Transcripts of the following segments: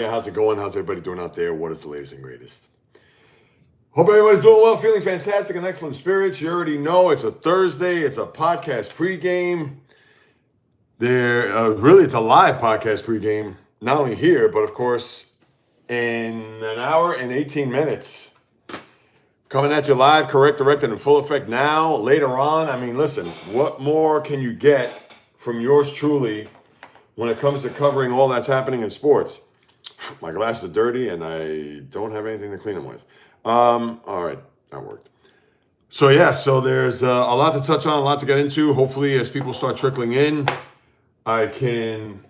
Yeah, how's it going? How's everybody doing out there? What is the latest and greatest? Hope everybody's doing well, feeling fantastic and excellent spirits. You already know it's a Thursday. It's a podcast pregame. Really, it's a live podcast pregame. Not only here, but of course, in an hour and 18 minutes. Coming at you live, correct, directed, in full effect now, later on. I mean, listen, what more can you get from yours truly when it comes to covering all that's happening in sports? My glasses are dirty and I don't have anything to clean them with. All right, that worked. So there's a lot to touch on, a lot to get into. Hopefully, as people start trickling in, I can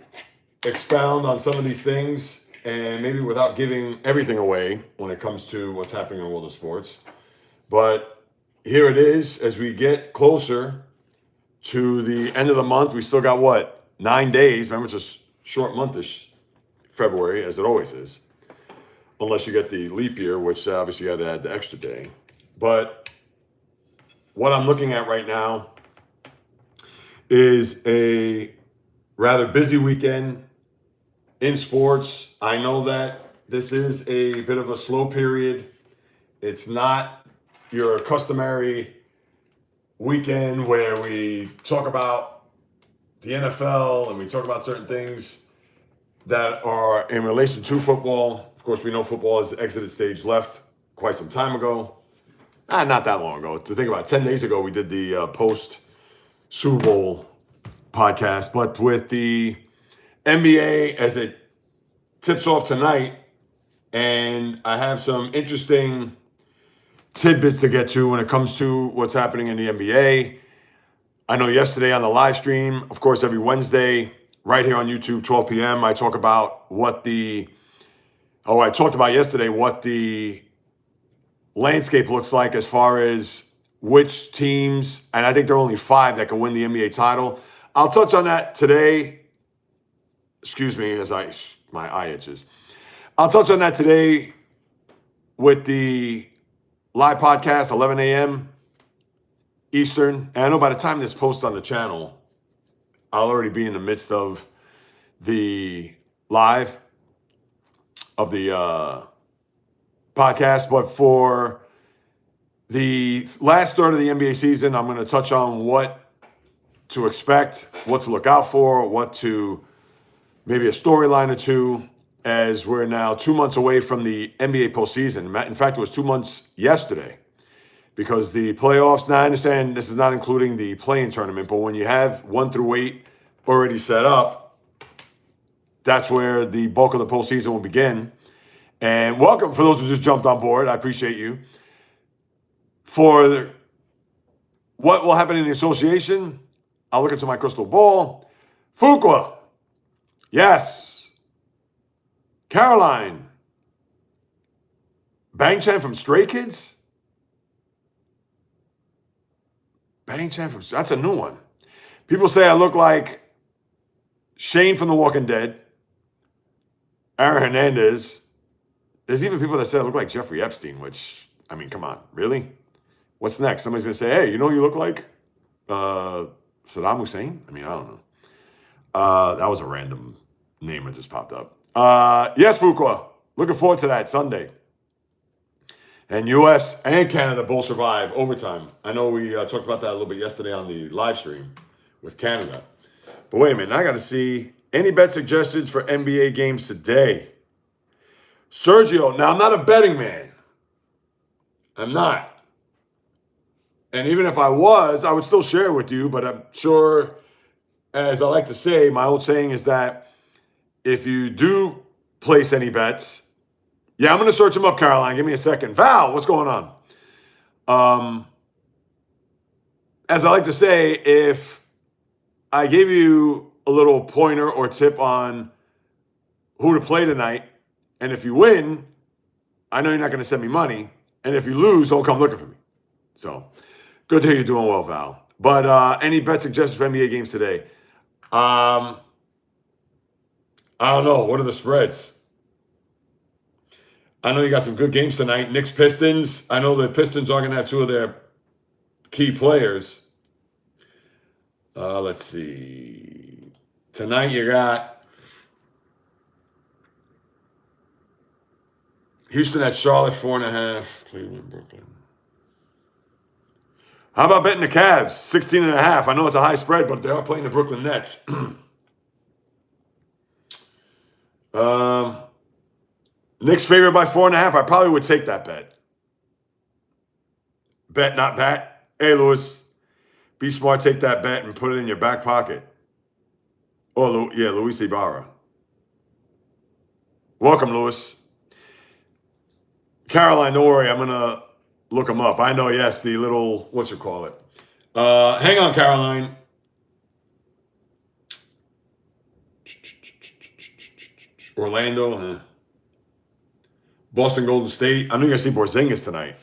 expound on some of these things and maybe without giving everything away when it comes to what's happening in the world of sports. But here it is, as we get closer to the end of the month. We still got what, 9 days? Remember, it's a short month-ish, February, as it always is, unless you get the leap year, which obviously you got to add the extra day. But what I'm looking at right now is a rather busy weekend in sports. I know that this is a bit of a slow period. It's not your customary weekend where we talk about the NFL and we talk about certain things that are in relation to football. Of course, we know football has exited stage left quite some time ago. Not that long ago. To think about it, 10 days ago, we did the post Super Bowl podcast. But with the NBA, as it tips off tonight, and I have some interesting tidbits to get to when it comes to what's happening in the NBA. I know yesterday on the live stream, of course, every Wednesday, right here on YouTube, 12 p.m., I talk about I talked about yesterday what the landscape looks like as far as which teams, and I think there are only 5 that can win the NBA title. I'll touch on that today. Excuse me, as my eye itches. I'll touch on that today with the live podcast, 11 a.m. Eastern. And I know by the time this posts on the channel, I'll already be in the midst of the live of the podcast. But for the last third of the NBA season, I'm going to touch on what to expect, what to look out for, maybe a storyline or two, as we're now 2 months away from the NBA postseason. In fact, it was 2 months yesterday because the playoffs, now I understand this is not including the play-in tournament, but when you have 1 through 8 already set up, that's where the bulk of the postseason will begin. And welcome for those who just jumped on board. I appreciate you. For what will happen in the association, I'll look into my crystal ball. Fuqua, yes. Caroline, Bang Chan from Stray Kids? Bang Chan that's a new one. People say I look like Shane from The Walking Dead, Aaron Hernandez. There's even people that say I look like Jeffrey Epstein, which, I mean, come on, really? What's next? Somebody's going to say, hey, you know who you look like? Saddam Hussein? I mean, I don't know. That was a random name that just popped up. Yes, Fuqua. Looking forward to that Sunday. And U.S. and Canada both survive overtime. I know we talked about that a little bit yesterday on the live stream with Canada. But wait a minute. I got to see any bet suggestions for NBA games today. Sergio. Now, I'm not a betting man. I'm not. And even if I was, I would still share it with you. But I'm sure, as I like to say, my old saying is that if you do place any bets, I'm going to search them up, Caroline. Give me a second. Val, what's going on? As I like to say, if I gave you a little pointer or tip on who to play tonight, and if you win, I know you're not going to send me money. And if you lose, don't come looking for me. So, good to hear you're doing well, Val. But any bet suggestions for NBA games today? I don't know. What are the spreads? I know you got some good games tonight. Knicks, Pistons. I know the Pistons are going to have 2 of their key players. Let's see. Tonight you got Houston at Charlotte, 4.5. Cleveland, Brooklyn. How about betting the Cavs, 16.5? I know it's a high spread, but they are playing the Brooklyn Nets. Knicks favored by 4.5. I probably would take that bet. Bet, not bat. Hey, Lewis, be smart, take that bet and put it in your back pocket. Oh, yeah, Luis Ibarra. Welcome, Lewis. Caroline, don't worry, I'm going to look him up. I know, yes, the little, what you call it. Hang on, Caroline. Orlando, Boston Golden State. I know you're going to see Porzingis tonight.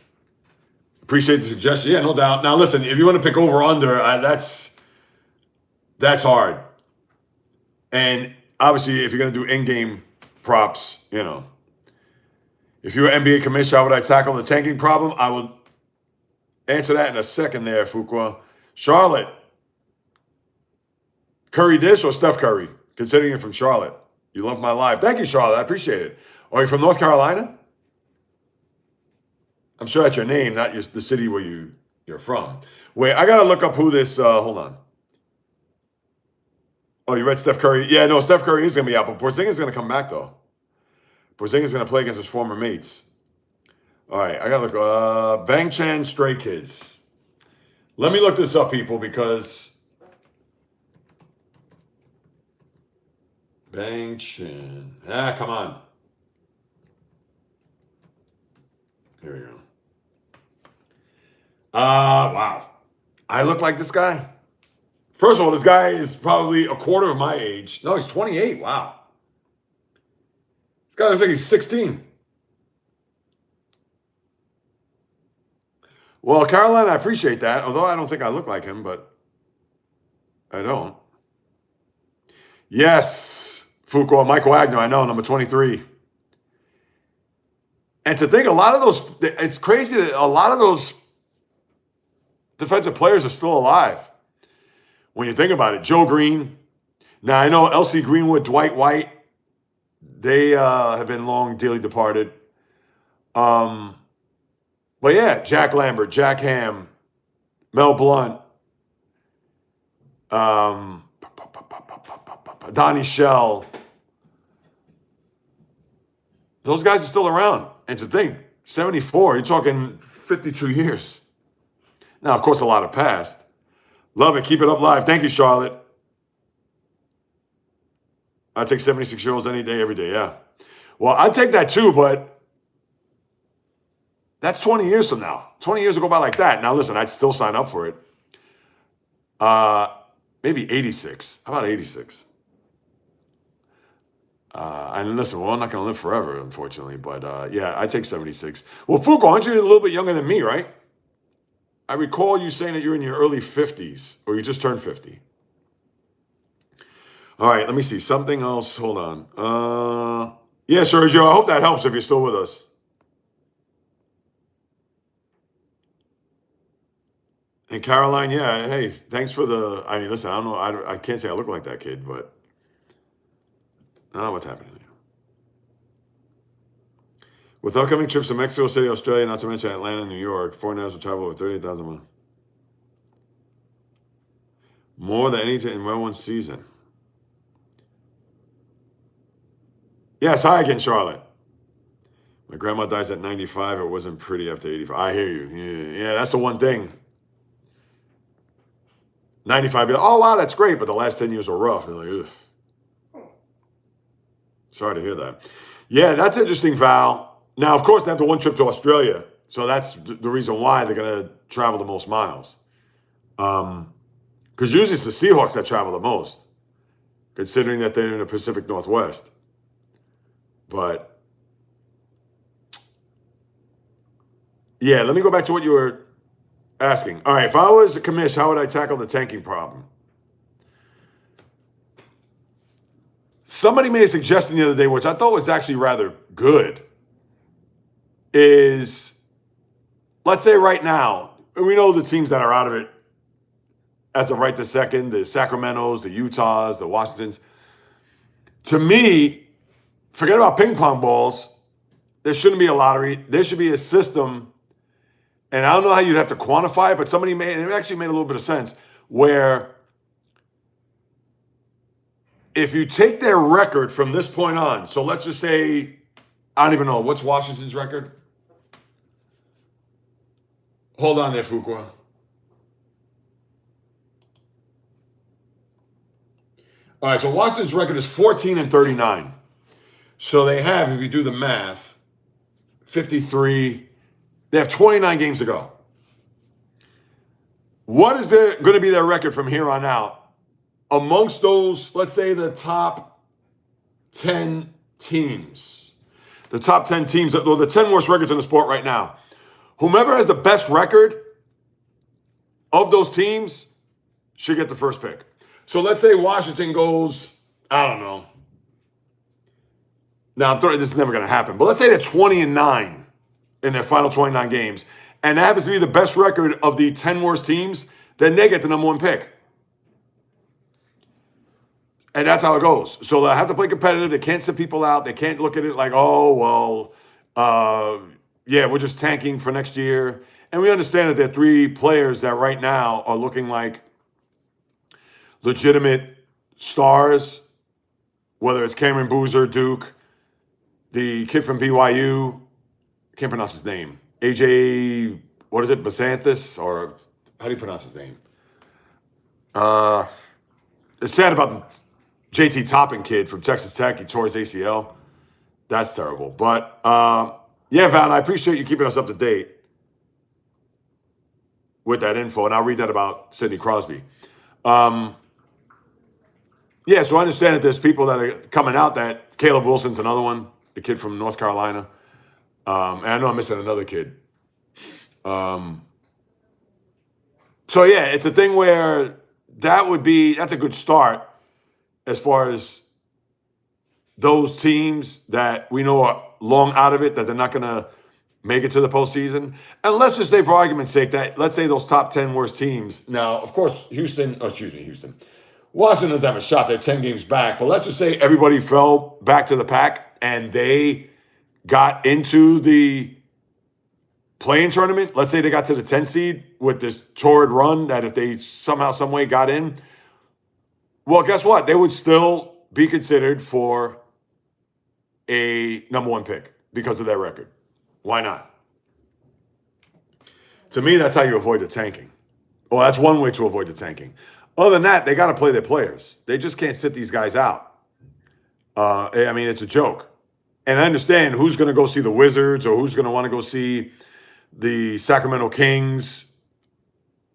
Appreciate the suggestion. Yeah, no doubt. Now, listen, if you want to pick over under, that's hard. And obviously, if you're going to do in-game props, you know. If you're an NBA commissioner, how would I tackle the tanking problem? I will answer that in a second there, Fuqua. Charlotte. Curry dish or Steph Curry? Considering you're from Charlotte. You love my life. Thank you, Charlotte. I appreciate it. Are you from North Carolina? I'm sure that's your name, not the city where you're from. Wait, I got to look up who this, hold on. Oh, you read Steph Curry? Yeah, no, Steph Curry is going to be out, but Porzingis is going to come back, though. Porzingis is going to play against his former mates. All right, I got to look. Bang Chan Stray Kids. Let me look this up, people, because Bang Chan. Come on. Here we go. Wow. I look like this guy? First of all, this guy is probably a quarter of my age. No, he's 28. Wow. This guy looks like he's 16. Well, Caroline, I appreciate that. Although I don't think I look like him, but I don't. Yes, Foucault, Michael Wagner, I know, number 23. And to think a lot of those, it's crazy that a lot of those defensive players are still alive. When you think about it, Joe Green. Now, I know L.C. Greenwood, Dwight White, they have been long dearly departed. But yeah, Jack Lambert, Jack Ham, Mel Blunt, Donnie Shell. Those guys are still around. And to think, 74, you're talking 52 years. Now, of course, a lot have passed. Love it. Keep it up live. Thank you, Charlotte. I take 76-year-olds any day, every day. Yeah. Well, I'd take that too, but that's 20 years from now. 20 years will go by like that. Now, listen, I'd still sign up for it. Maybe 86. How about 86? And listen, well, I'm not going to live forever, unfortunately. But yeah, I'd take 76. Well, Foucault, aren't you a little bit younger than me, right? I recall you saying that you're in your early 50s, or you just turned 50. All right, let me see. Something else. Hold on. Yeah, Sergio, I hope that helps if you're still with us. And Caroline, yeah, hey, thanks for the, I mean, listen, I don't know, I can't say I look like that kid, but what's happening here? With upcoming trips to Mexico City, Australia, not to mention Atlanta, New York, foreigners will travel over 38,000 miles. More than any in one season. Yes, hi again, Charlotte. My grandma dies at 95. It wasn't pretty after 85. I hear you. Yeah, that's the one thing. 95, oh, wow, that's great, but the last 10 years were rough. You're like, ugh. Sorry to hear that. Yeah, that's interesting, Val. Now, of course, they have the one trip to Australia, so that's the reason why they're going to travel the most miles. Because usually it's the Seahawks that travel the most, considering that they're in the Pacific Northwest. But, yeah, let me go back to what you were asking. All right, if I was a commish, how would I tackle the tanking problem? Somebody made a suggestion the other day, which I thought was actually rather good, is, let's say right now, we know the teams that are out of it as of right this second, the Sacramentos, the Utahs, the Washingtons. To me, forget about ping pong balls. there shouldn't be a lottery. There should be a system, and I don't know how you'd have to quantify it, but somebody made it actually made a little bit of sense, where if you take their record from this point on, so let's just say, I don't even know, what's Washington's record? Hold on there, Fuqua. All right, so Washington's record is 14-39. So they have, if you do the math, 53. They have 29 games to go. What is going to be their record from here on out amongst those, let's say, the top 10 teams? The top 10 teams, the 10 worst records in the sport right now. Whomever has the best record of those teams should get the first pick. So let's say Washington goes, I don't know. Now, this is never going to happen, but let's say they're 20-9 in their final 29 games, and that happens to be the best record of the 10 worst teams, then they get the number one pick. And that's how it goes. So they have to play competitive. They can't sit people out. They can't look at it like, oh, well, yeah, we're just tanking for next year. And we understand that there are three players that right now are looking like legitimate stars, whether it's Cameron Boozer, Duke, the kid from BYU, can't pronounce his name, AJ, what is it, Basanthus, or how do you pronounce his name? It's sad about the JT Toppin kid from Texas Tech. He tore his ACL. That's terrible. But, yeah, Val, I appreciate you keeping us up to date with that info, and I'll read that about Sidney Crosby. Yeah, so I understand that there's people that are coming out that Caleb Wilson's another one, the kid from North Carolina. And I know I'm missing another kid. So, yeah, it's a thing where that's a good start as far as those teams that we know are long out of it, that they're not going to make it to the postseason. And let's just say, for argument's sake, that let's say those top 10 worst teams. Now, of course, Houston. Washington doesn't have a shot. They're 10 games back. But let's just say everybody fell back to the pack and they got into the play-in tournament. Let's say they got to the 10 seed with this torrid run that if they somehow, some way got in, well, guess what? They would still be considered for a number one pick because of their record. Why not? To me, that's how you avoid the tanking. Well, that's one way to avoid the tanking. Other than that, they got to play their players. They just can't sit these guys out. I mean, it's a joke. And I understand who's going to go see the Wizards or who's going to want to go see the Sacramento Kings.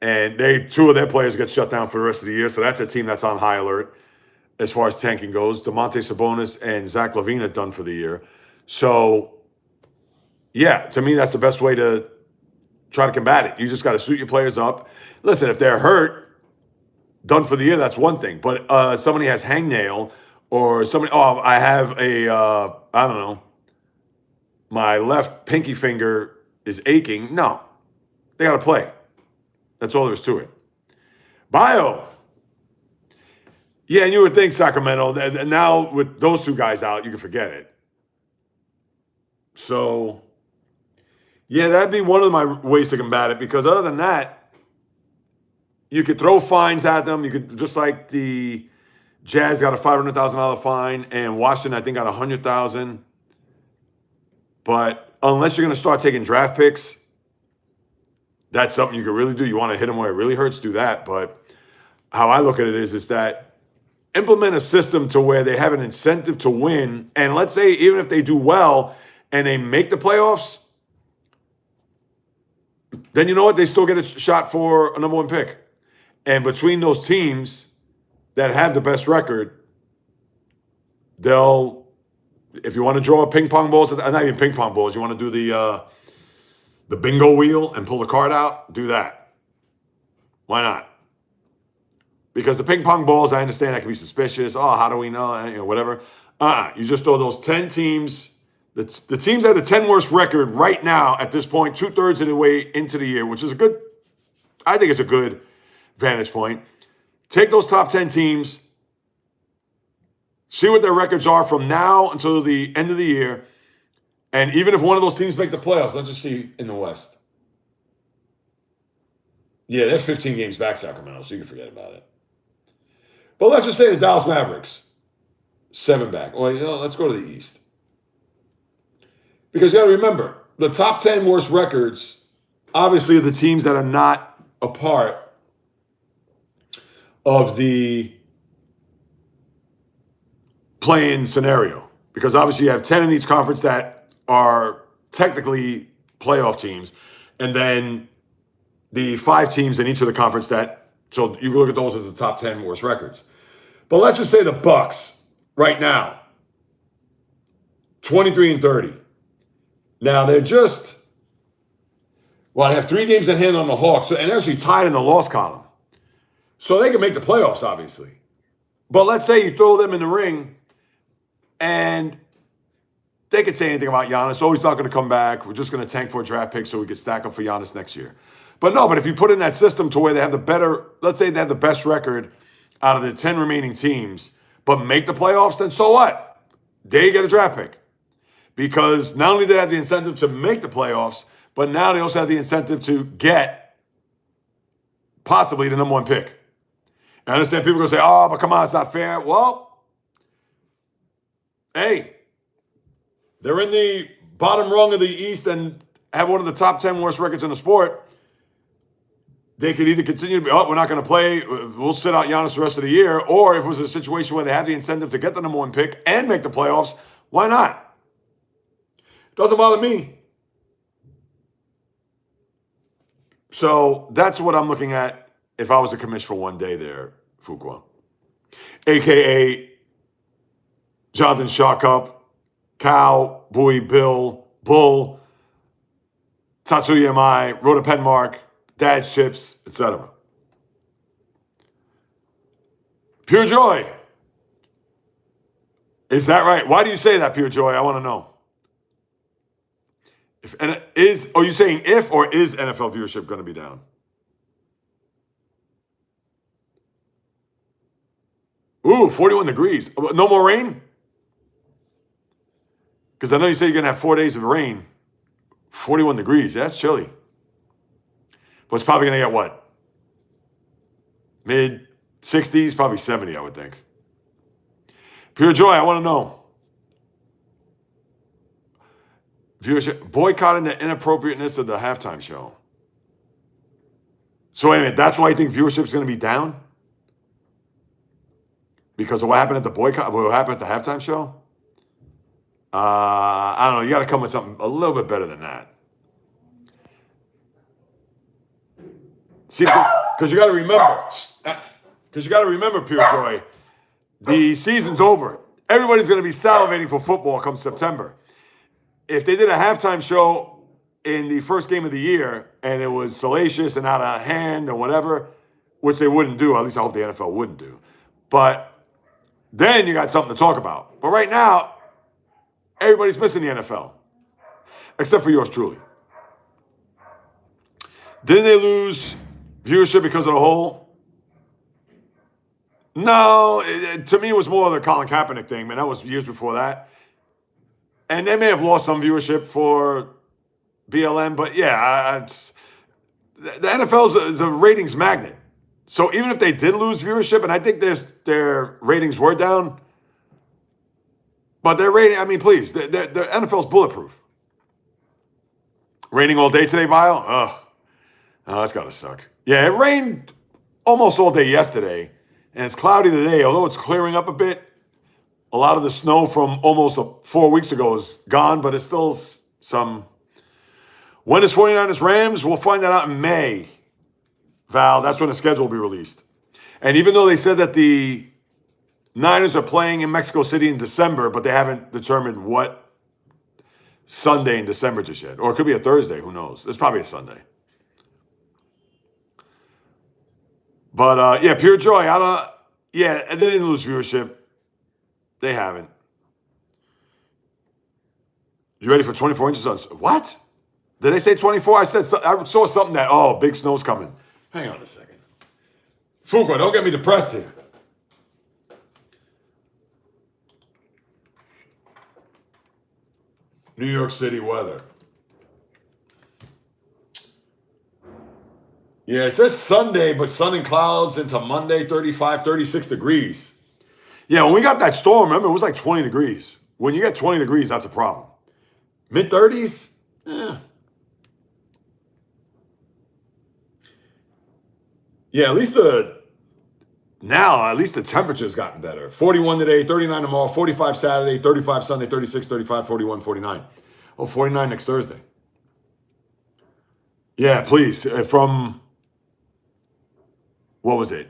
And two of their players get shut down for the rest of the year. So that's a team that's on high alert as far as tanking goes. Domantas Sabonis and Zach LaVine are done for the year. So, yeah, to me, that's the best way to try to combat it. You just got to suit your players up. Listen, if they're hurt, done for the year, that's one thing. But somebody has hangnail or somebody, I have I don't know, my left pinky finger is aching. No, they got to play. That's all there is to it. Bio. Yeah, and you would think Sacramento, and now with those two guys out, you can forget it. So, yeah, that'd be one of my ways to combat it, because other than that, you could throw fines at them. You could, just like the Jazz got a $500,000 fine, and Washington, I think, got $100,000. But unless you're going to start taking draft picks, that's something you could really do. You want to hit them where it really hurts, do that. But how I look at it is that implement a system to where they have an incentive to win. And let's say even if they do well and they make the playoffs, then you know what? They still get a shot for a number one pick. And between those teams that have the best record, they'll, if you want to draw ping pong balls, not even ping pong balls, you want to do the bingo wheel and pull the card out, do that. Why not? Because the ping pong balls, I understand that can be suspicious. Oh, how do we know? Whatever. You just throw those 10 teams. The teams that have the 10 worst record right now at this point, 2/3 of the way into the year, which is I think it's a good vantage point. Take those top 10 teams, see what their records are from now until the end of the year, And even if one of those teams make the playoffs, let's just see in the West. Yeah, they're 15 games back, Sacramento, so you can forget about it. But let's just say the Dallas Mavericks, 7 back. Well, let's go to the East. Because you got to remember, the top 10 worst records, obviously, are the teams that are not a part of the play-in scenario. Because obviously, you have 10 in each conference that are technically playoff teams. And then the 5 teams in each of the conference that, so you can look at those as the top 10 worst records. But let's just say the Bucks right now, 23-30. Now they're just, well, they have 3 games in hand on the Hawks, and they're actually tied in the loss column. So they can make the playoffs, obviously. But let's say you throw them in the ring, and they could say anything about Giannis. Oh, he's not going to come back. We're just going to tank for a draft pick so we can stack up for Giannis next year. But no, but if you put in that system to where they have the better, let's say they have the best record out of the 10 remaining teams, but make the playoffs, then so what? They get a draft pick. Because not only do they have the incentive to make the playoffs, but now they also have the incentive to get possibly the number 1 pick. I understand people are going to say, oh, but come on, it's not fair. Well, hey, they're in the bottom rung of the East and have one of the top 10 worst records in the sport. They could either continue to be, oh, we're not going to play, we'll sit out Giannis the rest of the year, or if it was a situation where they have the incentive to get the number 1 pick and make the playoffs, why not? Doesn't bother me. So that's what I'm looking at if I was the commissioner for one day there, Fuqua. AKA Jonathan Shawcup, Cal, Bowie, Bill, Bull, Tatsuya Mai, Rhoda Penmark, Dad's Chips, etc. Pure Joy. Is that right? Why do you say that, Pure Joy? I want to know. Are you saying if or is NFL viewership going to be down? Ooh, 41 degrees. No more rain? Because I know you say you're going to have 4 days of rain. 41 degrees. That's chilly. But it's probably going to get what? Mid-60s, probably 70, I would think. Pure Joy, I want to know. Viewership, boycotting the inappropriateness of the halftime show. So wait a minute, that's why you think viewership is going to be down? Because of what happened at the boycott, what happened at the halftime show? I don't know, you got to come with something a little bit better than that. See, because you got to remember, Pure Joy, the season's over. Everybody's going to be salivating for football come September. If they did a halftime show in the first game of the year and it was salacious and out of hand or whatever, which they wouldn't do, at least I hope the NFL wouldn't do, but then you got something to talk about. But right now, everybody's missing the NFL, except for yours truly. Didn't they lose viewership because of the whole? No, to me it was more of the Colin Kaepernick thing, man. That was years before that. And they may have lost some viewership for BLM, but yeah, the NFL is a ratings magnet. So even if they did lose viewership, and I think their ratings were down, but their rating, I mean, please, the NFL's bulletproof. Raining all day today, Bio? Oh, that's got to suck. Yeah, it rained almost all day yesterday, and it's cloudy today, although it's clearing up a bit. A lot of the snow from almost 4 weeks ago is gone, but it's still some. When is 49ers Rams? We'll find that out in May. Val, that's when the schedule will be released. And even though they said that the Niners are playing in Mexico City in December, but they haven't determined what Sunday in December just yet. Or it could be a Thursday, who knows? It's probably a Sunday. But yeah, Pure Joy, and they didn't lose viewership. They haven't. You ready for 24 inches on? What? Did they say 24? I saw something that, big snow's coming. Hang on a second. Fuqua, don't get me depressed here. New York City weather. Yeah, it says Sunday, but sun and clouds into Monday, 35, 36 degrees. Yeah, when we got that storm, remember, it was like 20 degrees. When you get 20 degrees, that's a problem. Mid-30s? Yeah. Yeah, at least the temperature's gotten better. 41 today, 39 tomorrow, 45 Saturday, 35 Sunday, 36, 35, 41, 49. Oh, 49 next Thursday. Yeah, please. What was it?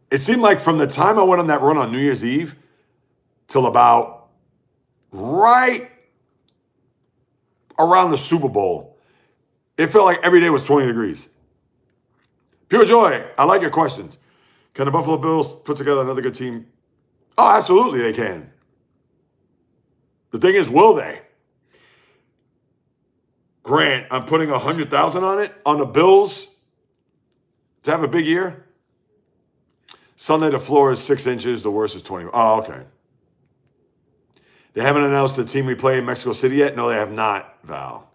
It seemed like from the time I went on that run on New Year's Eve till about right around the Super Bowl, it felt like every day was 20 degrees. Pure joy. I like your questions. Can the Buffalo Bills put together another good team? Oh, absolutely they can. The thing is, will they? Grant, I'm putting 100,000 on it, on the Bills to have a big year. Sunday, the floor is 6 inches. The worst is 20. Oh, okay. They haven't announced the team we play in Mexico City yet? No, they have not, Val.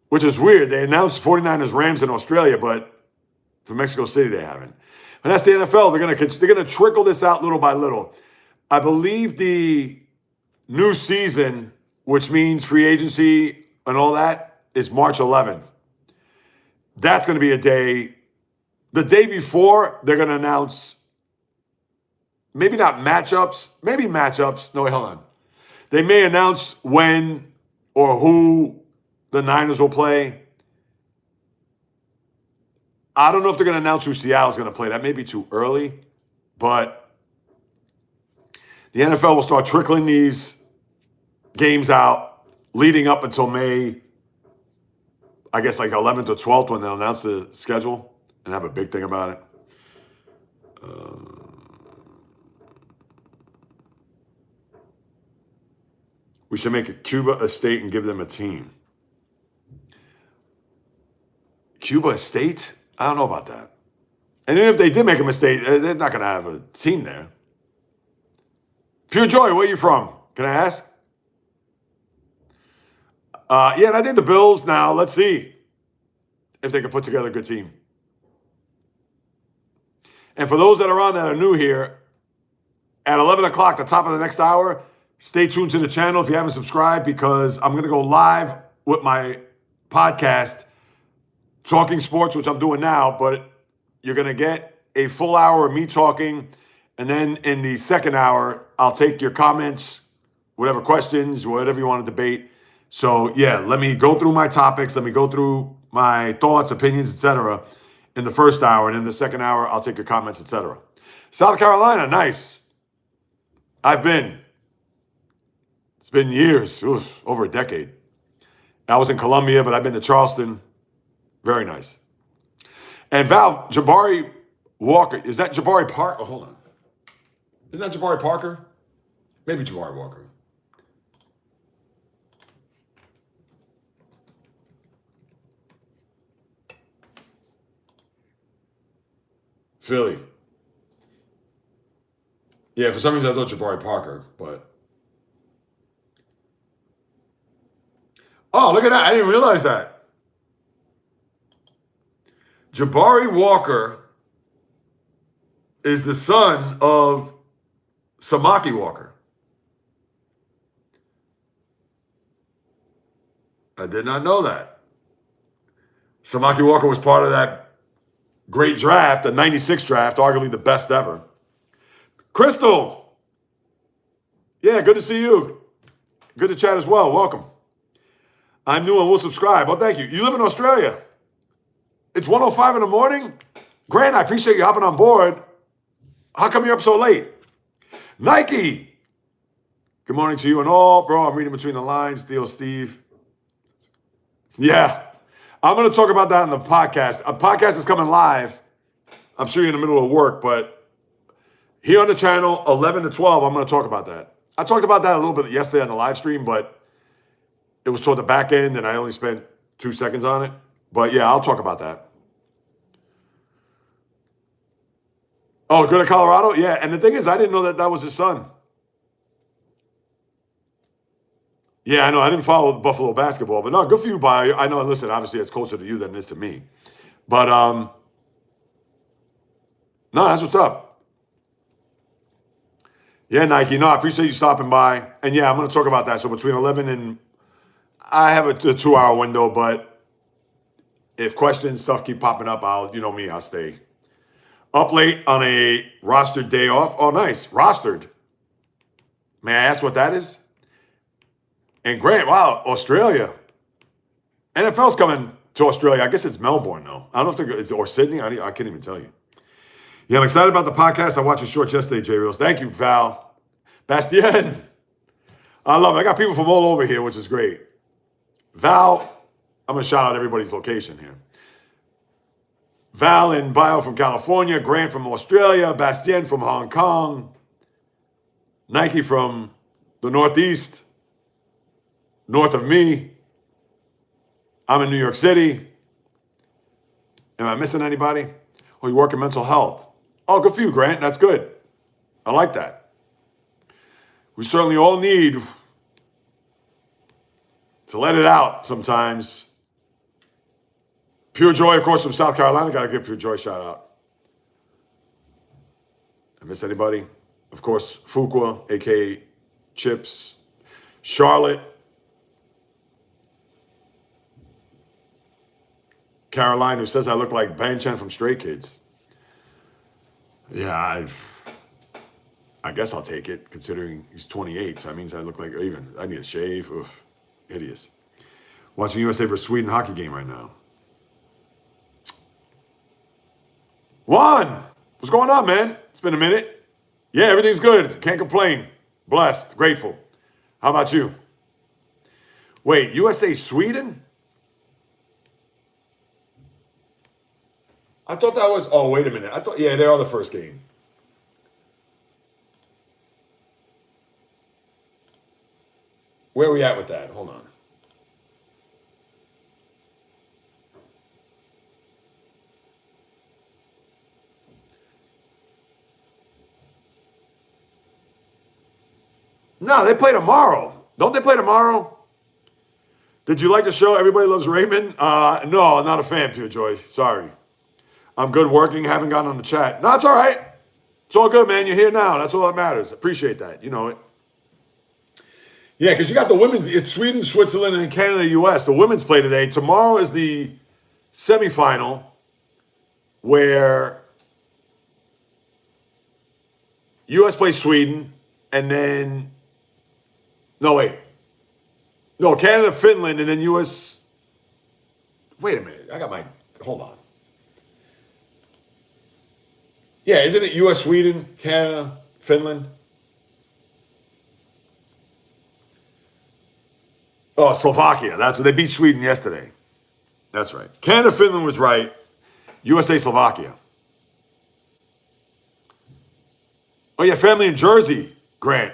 Which is weird. They announced 49ers Rams in Australia, but for Mexico City, they haven't. And that's the NFL. They're gonna trickle this out little by little. I believe the new season, which means free agency and all that, is March 11th. That's going to be a day. The day before, they're going to announce maybe not matchups, maybe matchups. No, wait, hold on. They may announce when or who the Niners will play. I don't know if they're going to announce who Seattle's going to play. That may be too early, but the NFL will start trickling these games out leading up until May, I guess like 11th or 12th when they'll announce the schedule and have a big thing about it. We should make a Cuba a state and give them a team. Cuba a state? I don't know about that. And even if they did make a mistake, they're not going to have a team there. Pure Joy, where are you from? Can I ask? Yeah, and I think the Bills now, let's see if they can put together a good team. And for those that are on that are new here, at 11 o'clock, the top of the next hour, stay tuned to the channel if you haven't subscribed, because I'm going to go live with my podcast, Talking Sports, which I'm doing now, but you're going to get a full hour of me talking. And then in the second hour, I'll take your comments, whatever questions, whatever you want to debate. So yeah, let me go through my topics. Let me go through my thoughts, opinions, etc. in the first hour. And in the second hour, I'll take your comments, etc. South Carolina, nice. It's been years, over a decade. I was in Columbia, but I've been to Charleston. Very nice. And Val, Jabari Walker, is that Jabari Parker? Oh, hold on. Isn't that Jabari Parker? Maybe Jabari Walker. Philly. Yeah, for some reason I thought Jabari Parker, but. Oh, look at that. I didn't realize that. Jabari Walker is the son of Samaki Walker. I did not know that. Samaki Walker was part of that great draft, the 96 draft, arguably the best ever. Crystal. Yeah, good to see you. Good to chat as well. Welcome. I'm new and will subscribe. Oh, thank you. You live in Australia. It's 1:05 in the morning. Grant, I appreciate you hopping on board. How come you're up so late? Nike. Good morning to you and all. Bro, I'm reading between the lines. Theo Steve. Yeah. I'm going to talk about that in the podcast. A podcast is coming live. I'm sure you're in the middle of work, but here on the channel, 11 to 12, I'm going to talk about that. I talked about that a little bit yesterday on the live stream, but it was toward the back end, and I only spent 2 seconds on it. But yeah, I'll talk about that. Oh, go to Colorado? Yeah, and the thing is, I didn't know that that was his son. Yeah, I know. I didn't follow Buffalo basketball, but no, good for you, Bio. I know. Listen, obviously, it's closer to you than it is to me. But no, that's what's up. Yeah, Nike. No, I appreciate you stopping by. And yeah, I'm going to talk about that. So between 11 and I have a 2 hour window, but if questions stuff keep popping up, you know me, I'll stay up late on a rostered day off. Oh, nice, rostered. May I ask what that is? And Grant, wow, Australia. NFL's coming to Australia. I guess it's Melbourne, though. I don't know if it's or Sydney. I can't even tell you. Yeah, I'm excited about the podcast. I watched your shorts yesterday, JAYREELZ. Thank you, Val. Bastien. I love it. I got people from all over here, which is great. Val, I'm going to shout out everybody's location here. Val and Bio from California, Grant from Australia, Bastien from Hong Kong, Nike from the Northeast, north of me. I'm in New York City. Am I missing anybody? Oh, you work in mental health. Oh, good for you, Grant. That's good. I like that. We certainly all need to let it out sometimes. Pure Joy, of course, from South Carolina. Got to give Pure Joy a shout out. I miss anybody? Of course, Fuqua, a.k.a. Chips. Charlotte. Caroline, who says I look like Ban Chen from Stray Kids. Yeah, I guess I'll take it, considering he's 28, so that means I look like, even, I need a shave. Oof, hideous. Watching USA versus Sweden hockey game right now. Juan, what's going on, man? It's been a minute. Yeah, everything's good. Can't complain. Blessed, grateful. How about you? Wait, USA Sweden? I thought that was, oh, wait a minute. Yeah, they are the first game. Where are we at with that? Hold on. No, they play tomorrow. Don't they play tomorrow? Did you like the show? Everybody Loves Raymond? No, I'm not a fan, Pure Joy. Sorry. I'm good working. Haven't gotten on the chat. No, it's all right. It's all good, man. You're here now. That's all that matters. Appreciate that. You know it. Yeah, because you got the women's. It's Sweden, Switzerland, and Canada, U.S. The women's play today. Tomorrow is the semifinal where U.S. plays Sweden, and then Canada, Finland, and then U.S. Wait a minute. Hold on. Yeah, isn't it U.S., Sweden, Canada, Finland? Oh, Slovakia. That's what they beat Sweden yesterday. That's right. Canada, Finland was right. USA, Slovakia. Oh, yeah, family in Jersey, Grant.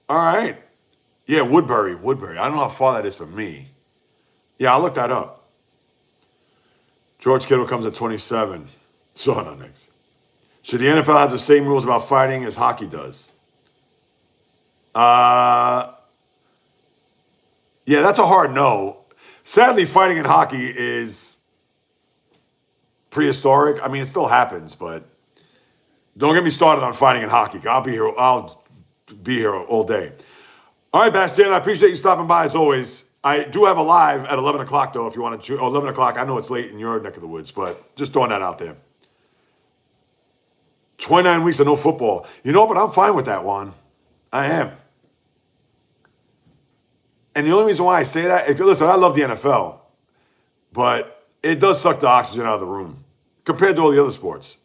All right. Yeah, Woodbury. I don't know how far that is from me. Yeah, I'll look that up. George Kittle comes at 27. So on next. Should the NFL have the same rules about fighting as hockey does? Yeah, that's a hard no. Sadly, fighting in hockey is prehistoric. I mean, it still happens, but don't get me started on fighting in hockey. I'll be here all day. All right, Bastien, I appreciate you stopping by as always. I do have a live at 11 o'clock, though, if you want to. 11 o'clock. I know it's late in your neck of the woods, but just throwing that out there. 29 weeks of no football. You know, but I'm fine with that, Juan. I am. And the only reason why I say that, listen, I love the NFL, but it does suck the oxygen out of the room compared to all the other sports.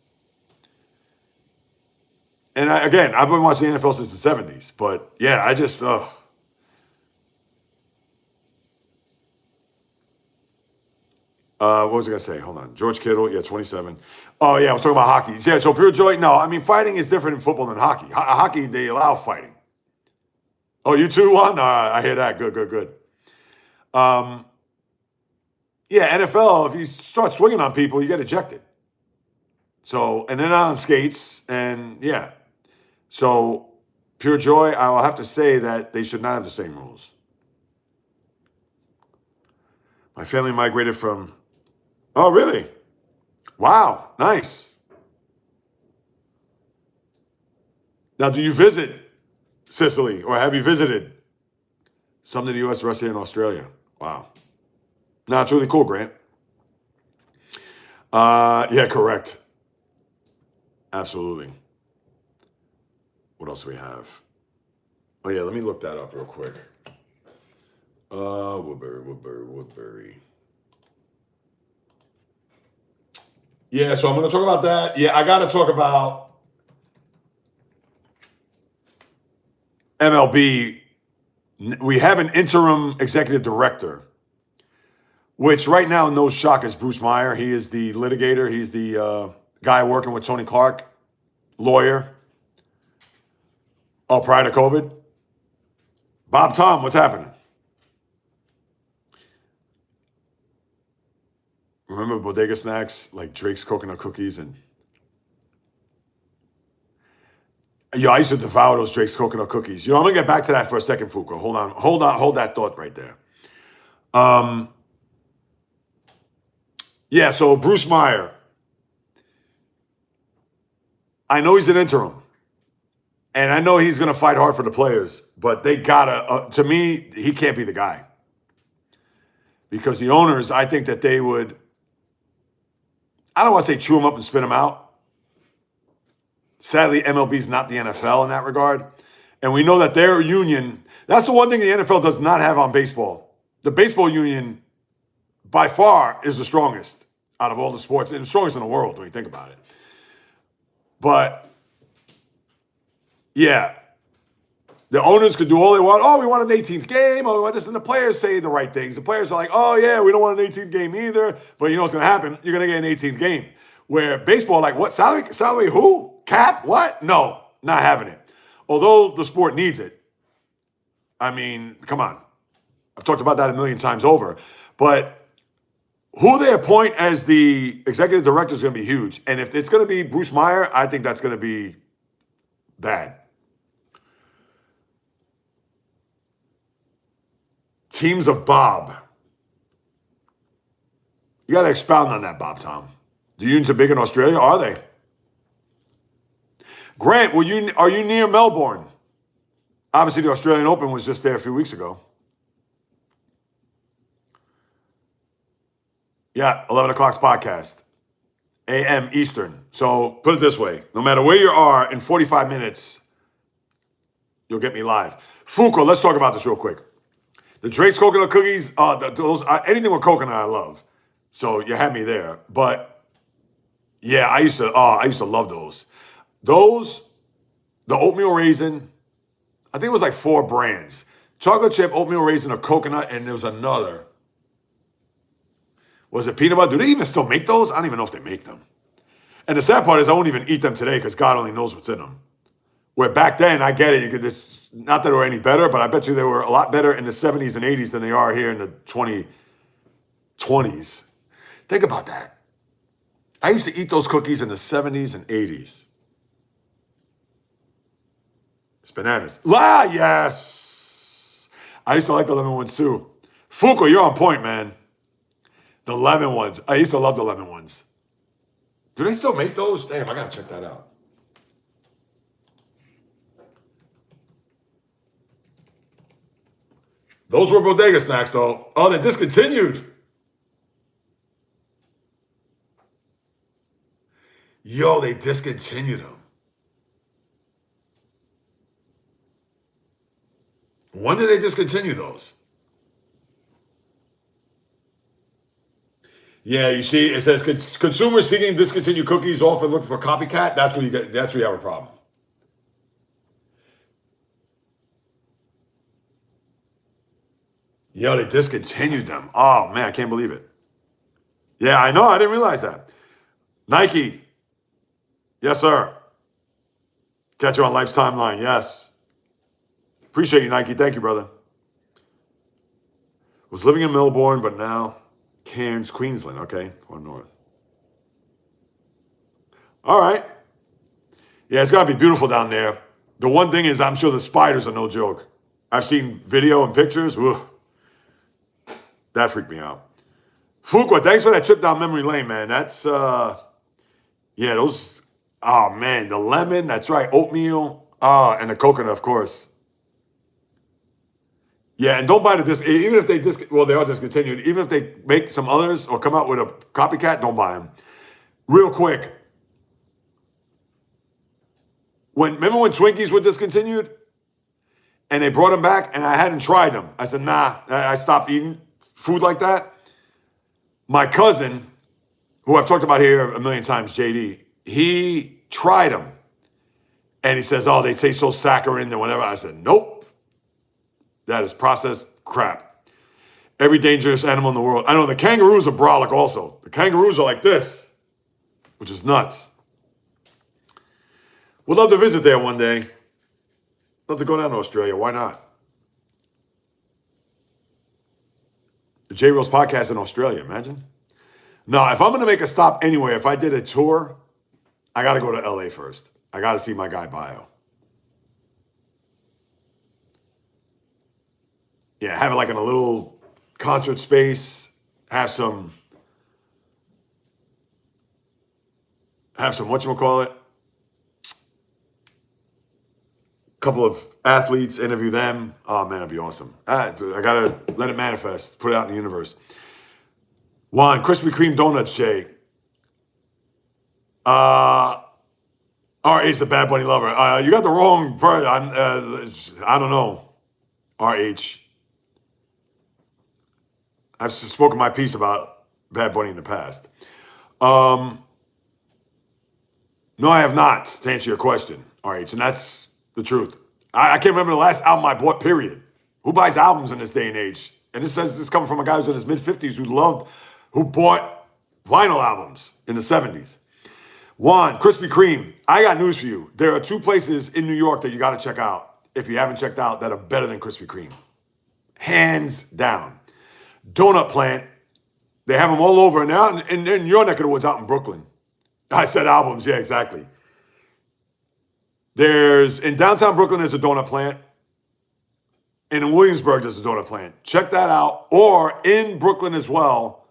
And again, I've been watching the NFL since the 70s, but yeah, I just, what was I going to say? Hold on. George Kittle, yeah, 27. Oh, yeah, I was talking about hockey. Yeah, so Pure Joy, no, I mean, fighting is different in football than hockey. Hockey, they allow fighting. Oh, you too, Juan? I hear that. Good. Yeah, NFL, if you start swinging on people, you get ejected. So, and they're not on skates, and yeah. So, Pure Joy, I will have to say that they should not have the same rules. My family migrated from... Oh, really? Wow, nice. Now, do you visit Sicily, or have you visited some of the U.S., Russia, and Australia? Wow. No, it's really cool, Grant. Yeah, correct. Absolutely. What else do we have? Oh, yeah, let me look that up real quick. Woodbury. Yeah, so I'm going to talk about that. Yeah, I got to talk about MLB. We have an interim executive director, which right now, no shock, is Bruce Meyer. He is the litigator. He's the guy working with Tony Clark, lawyer. Oh, prior to COVID? Bob Tom, what's happening? Remember bodega snacks like Drake's coconut cookies and... Yo, I used to devour those Drake's coconut cookies. You know, I'm gonna get back to that for a second, Fuko. Hold that thought right there. Yeah, so Bruce Meyer. I know he's an interim. And I know he's gonna fight hard for the players, but they gotta, to me, he can't be the guy. Because the owners, I think that they would, I don't want to say chew him up and spit him out. Sadly, MLB is not the NFL in that regard. And we know that their union, that's the one thing the NFL does not have on baseball. The baseball union, by far, is the strongest out of all the sports, and the strongest in the world when you think about it. But, yeah, the owners could do all they want. Oh, we want an 18th game. Oh, we want this. And the players say the right things. The players are like, oh, yeah, we don't want an 18th game either. But you know what's going to happen? You're going to get an 18th game. Where baseball, like, what? Salary who? Cap? What? No, not having it. Although the sport needs it. I mean, come on. I've talked about that a million times over. But who they appoint as the executive director is going to be huge. And if it's going to be Bruce Meyer, I think that's going to be bad. Teams of Bob. You got to expound on that, Bob Tom. The unions are big in Australia, are they? Grant, are you near Melbourne? Obviously, the Australian Open was just there a few weeks ago. Yeah, 11 o'clock's podcast. a.m. Eastern. So put it this way. No matter where you are, in 45 minutes, you'll get me live. Fuko, let's talk about this real quick. The Drake's coconut cookies, anything with coconut I love. So you had me there. But yeah, I used to love those. Those, the oatmeal raisin, I think it was like 4 brands. Chocolate chip, oatmeal raisin, or coconut, and there was another. Was it peanut butter? Do they even still make those? I don't even know if they make them. And the sad part is I won't even eat them today because God only knows what's in them. Where back then, I get it, not that they were any better, but I bet you they were a lot better in the 70s and 80s than they are here in the 2020s. Think about that. I used to eat those cookies in the 70s and 80s. It's bananas. Yes. I used to like the lemon ones too. Fuko, you're on point, man. The lemon ones. I used to love the lemon ones. Do they still make those? Damn, I gotta check that out. Those were bodega snacks, though. Oh, they discontinued. Yo, they discontinued them. When did they discontinue those? Yeah, you see, it says consumers seeking to discontinue cookies often looking for copycat. That's where you have a problem. Yo, they discontinued them. Oh man, I can't believe it. Yeah, I know. I didn't realize that. Nike. Yes, sir. Catch you on Life's Timeline. Yes. Appreciate you, Nike. Thank you, brother. Was living in Melbourne, but now Cairns, Queensland. Okay, going north. All right. Yeah, it's got to be beautiful down there. The one thing is, I'm sure the spiders are no joke. I've seen video and pictures. Ugh. That freaked me out. Fuqua, thanks for that trip down memory lane, man. That's, yeah, those, oh, man, the lemon, that's right, oatmeal, and the coconut, of course. Yeah, and don't buy even if they they are discontinued. Even if they make some others or come out with a copycat, don't buy them. Real quick. Remember when Twinkies were discontinued? And they brought them back and I hadn't tried them. I said, nah, I stopped eating food like that. My cousin, who I've talked about here a million times, JD, he tried them. And he says, oh, they taste so saccharine and whatever. I said, nope. That is processed crap. Every dangerous animal in the world. I know the kangaroos are brolic also. The kangaroos are like this, which is nuts. Would love to visit there one day. Love to go down to Australia. Why not? The JAYREELZ podcast in Australia, imagine. No, if I'm going to make a stop anywhere, if I did a tour, I got to go to LA first. I got to see my guy Bio. Yeah, have it like in a little concert space. Have some whatchamacallit. Couple of athletes, interview them. Oh, man, it'd be awesome. I got to let it manifest, put it out in the universe. Juan, Krispy Kreme donuts, Jay. R.H. the Bad Bunny lover. You got the wrong person. I don't know. R.H. I've spoken my piece about Bad Bunny in the past. No, I have not, to answer your question, RH, and that's the truth. I can't remember the last album I bought, period. Who buys albums in this day and age? And this is coming from a guy who's in his mid-50s who bought vinyl albums in the 70s. Juan, Krispy Kreme, I got news for you. There are 2 places in New York that you got to check out, if you haven't checked out, that are better than Krispy Kreme. Hands down. Donut Plant, they have them all over, and they're out in your neck of the woods out in Brooklyn. I said albums, yeah, exactly. In downtown Brooklyn, there's a Donut Plant. And in Williamsburg, there's a Donut Plant. Check that out. Or in Brooklyn as well,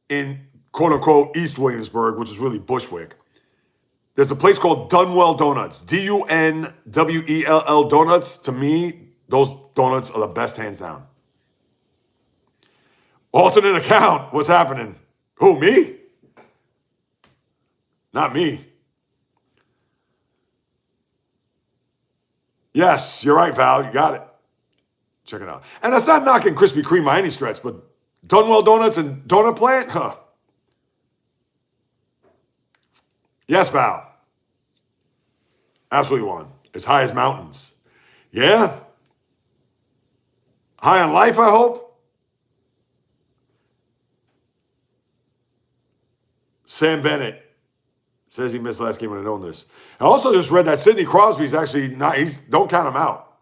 in quote-unquote East Williamsburg, which is really Bushwick, there's a place called Dunwell Donuts. Dunwell Donuts. To me, those donuts are the best, hands down. Alternate account. What's happening? Who, me? Not me. Yes, you're right, Val. You got it. Check it out. And that's not knocking Krispy Kreme by any stretch, but Dunwell Donuts and Donut Plant? Huh. Yes, Val. Absolutely one. As high as mountains. Yeah? High on life, I hope? Sam Bennett says he missed the last game of the illness. I also just read that Sidney Crosby's actually not, don't count him out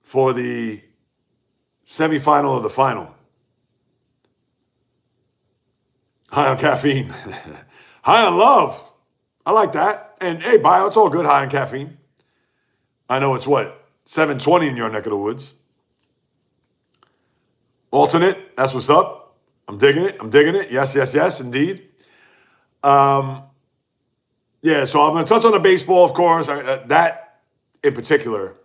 for the semifinal of the final. High on caffeine. High on love. I like that. And hey, Bio, it's all good, high on caffeine. I know it's what, 7:20 in your neck of the woods. Alternate, that's what's up. I'm digging it. I'm digging it. Yes, yes, yes, indeed. Yeah, so I'm going to touch on the baseball, of course. That in particular.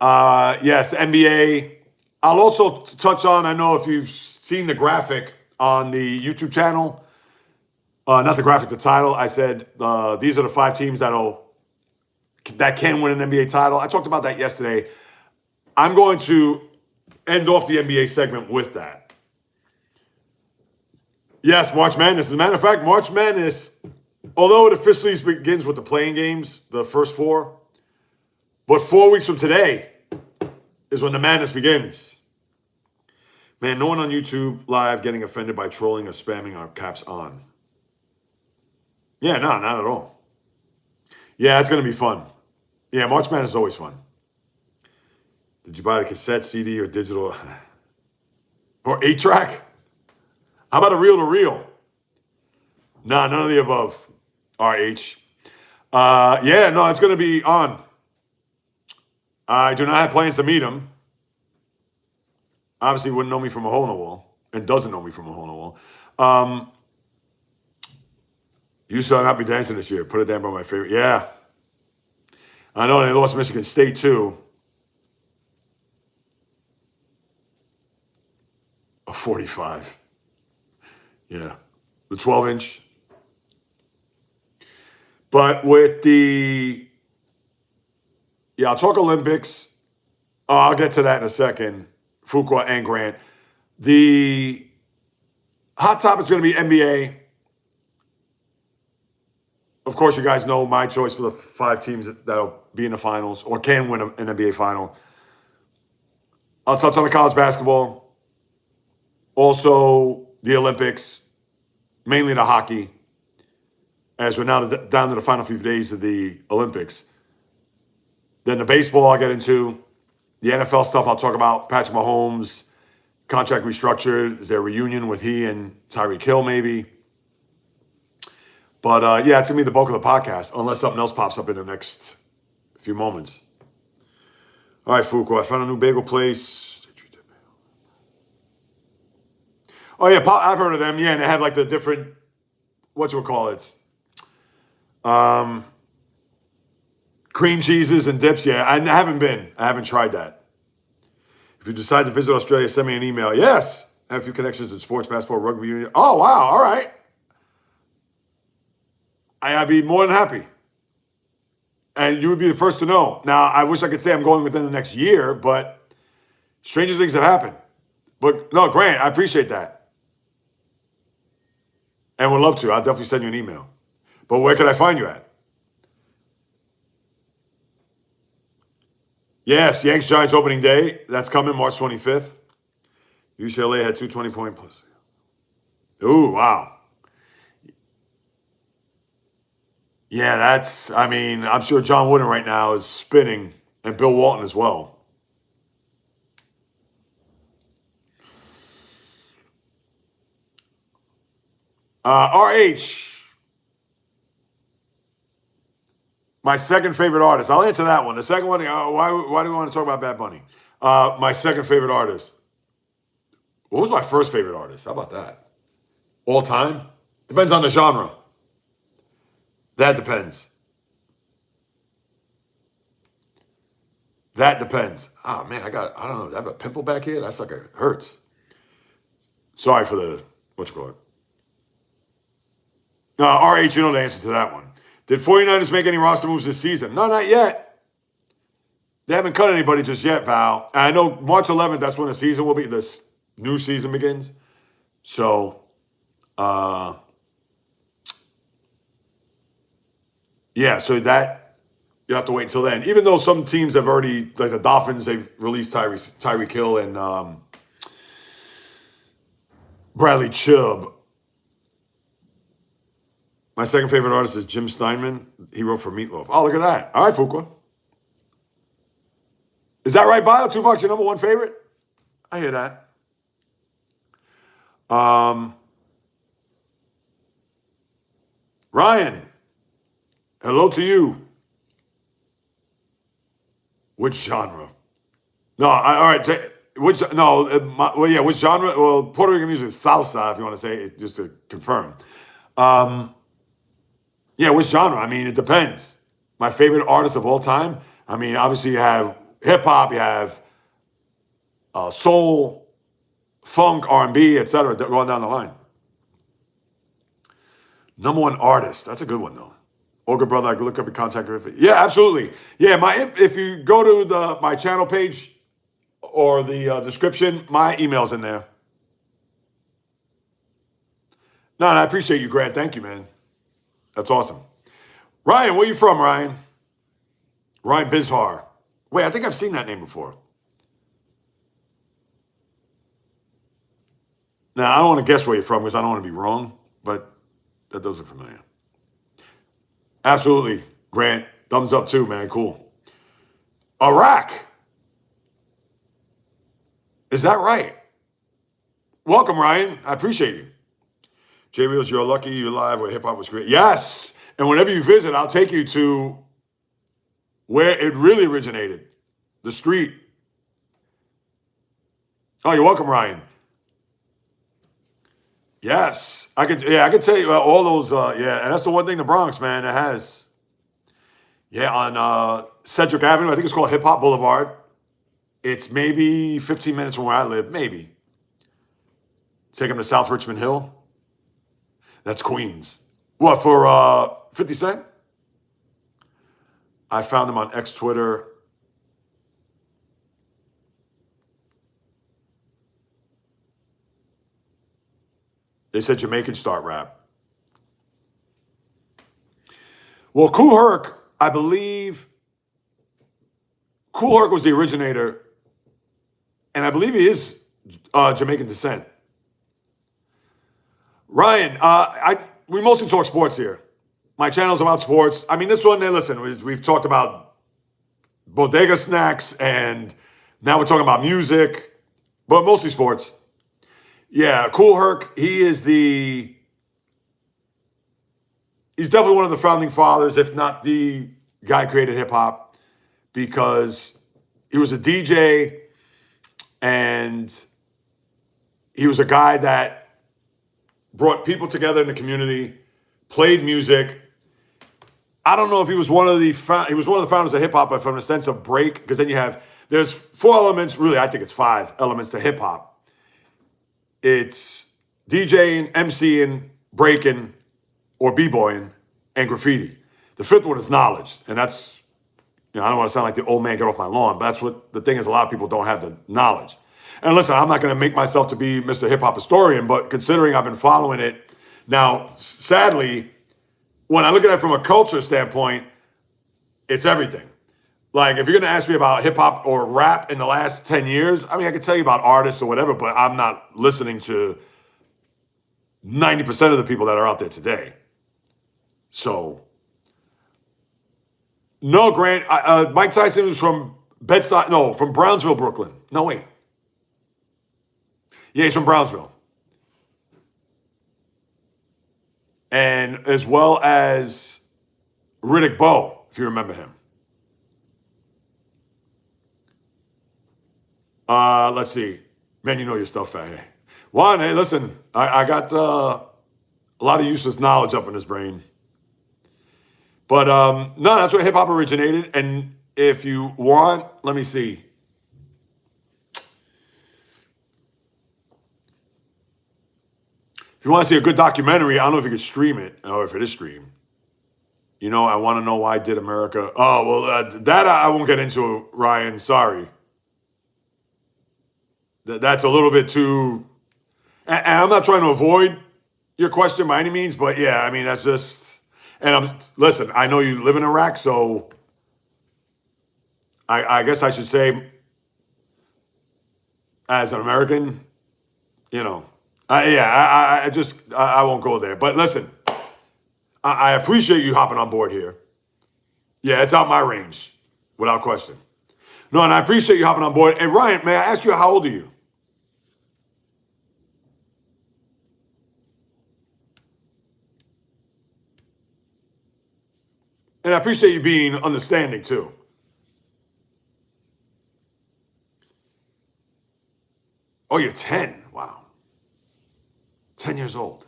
Yes, NBA. I'll also touch on, I know if you've seen the graphic on the YouTube channel, not the graphic, the title, I said these are the 5 teams that can win an NBA title. I talked about that yesterday. I'm going to end off the NBA segment with that. Yes, March Madness. As a matter of fact, March Madness, although it officially begins with the playing games, the first 4, but 4 weeks from today is when the madness begins. Man, no one on YouTube Live getting offended by trolling or spamming our caps on. Yeah, no, not at all. Yeah, it's going to be fun. Yeah, March Madness is always fun. Did you buy the cassette, CD, or digital? Or 8-track? How about a reel-to-reel? Nah, none of the above, RH. Yeah, no, it's going to be on. I do not have plans to meet him. Obviously, wouldn't know me from a hole in the wall, and doesn't know me from a hole in the wall. You shall not be dancing this year. Put it down by my favorite. Yeah, I know they lost Michigan State too. A 45. Yeah, the 12-inch. But with I'll talk Olympics. Oh, I'll get to that in a second. Fuqua and Grant. The hot topic is going to be NBA. Of course, you guys know my choice for the 5 teams that'll be in the finals or can win an NBA final. I'll touch on the college basketball. Also, the Olympics, mainly the hockey, as we're now down to the final few days of the Olympics. Then the baseball I'll get into. The NFL stuff I'll talk about. Patrick Mahomes, contract restructured. Is there a reunion with he and Tyreek Hill maybe? But yeah, it's going to be the bulk of the podcast, unless something else pops up in the next few moments. All right, Fuqua, I found a new bagel place. Oh, yeah, I've heard of them. Yeah, and they have like the different, cream cheeses and dips. Yeah, I haven't been. I haven't tried that. If you decide to visit Australia, send me an email. Yes, I have a few connections in sports, basketball, rugby. Oh, wow, all right. I'd be more than happy. And you would be the first to know. Now, I wish I could say I'm going within the next year, but stranger things have happened. But no, Grant, I appreciate that. And would love to. I'll definitely send you an email. But where can I find you at? Yes, Yanks Giants opening day. That's coming March 25th. UCLA had 220-point plus. Ooh, wow. Yeah, I'm sure John Wooden right now is spinning, and Bill Walton as well. RH, my second favorite artist. I'll answer that one. The second one, why do we want to talk about Bad Bunny? My second favorite artist. What was my first favorite artist? How about that? All time? Depends on the genre. That depends. That depends. Oh, man, I don't know. I have a pimple back here? That's like, it hurts. Sorry for the, RH, you know the answer to that one. Did 49ers make any roster moves this season? No, not yet. They haven't cut anybody just yet, Val. I know March 11th, that's when the season will be. This new season begins. So, yeah, so that, you have to wait until then. Even though some teams have already, like the Dolphins, they've released Tyreek Hill and Bradley Chubb. My second favorite artist is Jim Steinman. He wrote for Meatloaf. Oh, look at that. All right, Fuqua. Is that right, Bio? Tupac's your number one favorite? I hear that. Ryan, hello to you. Which genre? No, all right. Which genre? Well, Puerto Rican music is salsa, if you want to say it, just to confirm. Yeah, which genre? I mean, it depends. My favorite artist of all time? I mean, obviously you have hip-hop, you have soul, funk, R&B, etc., going down the line. Number one artist. That's a good one, though. Olga, brother, I can look up your contact info. Yeah, absolutely. Yeah, if you go to my channel page or the description, my email's in there. No, I appreciate you, Grant. Thank you, man. That's awesome. Ryan, where you from, Ryan? Ryan Bizhar. Wait, I think I've seen that name before. Now, I don't want to guess where you're from because I don't want to be wrong, but that does look familiar. Absolutely, Grant. Thumbs up too, man. Cool. Iraq. Is that right? Welcome, Ryan. I appreciate you. JAYREELZ, you're lucky you're live where hip-hop was great. Yes. And whenever you visit, I'll take you to where it really originated, the street. Oh, you're welcome, Ryan. Yes, I could. Yeah, I could tell you all those. Yeah, and that's the one thing the Bronx, man, it has. Yeah, on Cedric Avenue, I think it's called Hip Hop Boulevard. It's maybe 15 minutes from where I live, maybe. Take them to South Richmond Hill. That's Queens. What, for 50 Cent? I found them on X Twitter. They said Jamaican start rap. Well, Kool Herc, I believe, Kool Herc was the originator, and I believe he is Jamaican descent. Ryan, we mostly talk sports here. My channel's about sports. I mean, this one, listen, we've talked about bodega snacks, and now we're talking about music, but mostly sports. Yeah, Kool Herc, he's definitely one of the founding fathers, if not the guy who created hip hop, because he was a DJ and he was a guy that brought people together in the community, played music. I don't know if he was one of the founders of hip hop, but from the sense of break, because then there's 4 elements, really, I think it's 5 elements to hip hop. It's DJing, MCing, breaking, or b-boying, and graffiti. The 5th one is knowledge, and that's, I don't want to sound like the old man get off my lawn, but that's what the thing is. A lot of people don't have the knowledge. And listen, I'm not going to make myself to be Mr. Hip Hop historian, but considering I've been following it now, sadly, when I look at it from a culture standpoint, it's everything. Like, if you're going to ask me about hip hop or rap in the last 10 years, I mean, I could tell you about artists or whatever, but I'm not listening to 90% of the people that are out there today. So, no, Grant, Mike Tyson was from from Brownsville, Brooklyn. No, wait. Yeah, he's from Brownsville. And as well as Riddick Bowe, if you remember him. Let's see. Man, you know your stuff, Fat. Juan, hey, listen, I got a lot of useless knowledge up in his brain. But no, that's where hip hop originated. And if you want, let me see. If you want to see a good documentary, I don't know if you could stream it or if it is streamed. I want to know why did America. Oh, well, that I won't get into, Ryan. Sorry. That's a little bit too. And I'm not trying to avoid your question by any means, but yeah, I mean, that's just. And listen, I know you live in Iraq, so I guess I should say, as an American, I won't go there. But listen, I appreciate you hopping on board here. Yeah, it's out my range, without question. No, and I appreciate you hopping on board. And Ryan, may I ask you, how old are you? And I appreciate you being understanding, too. Oh, you're 10. Wow. 10 years old.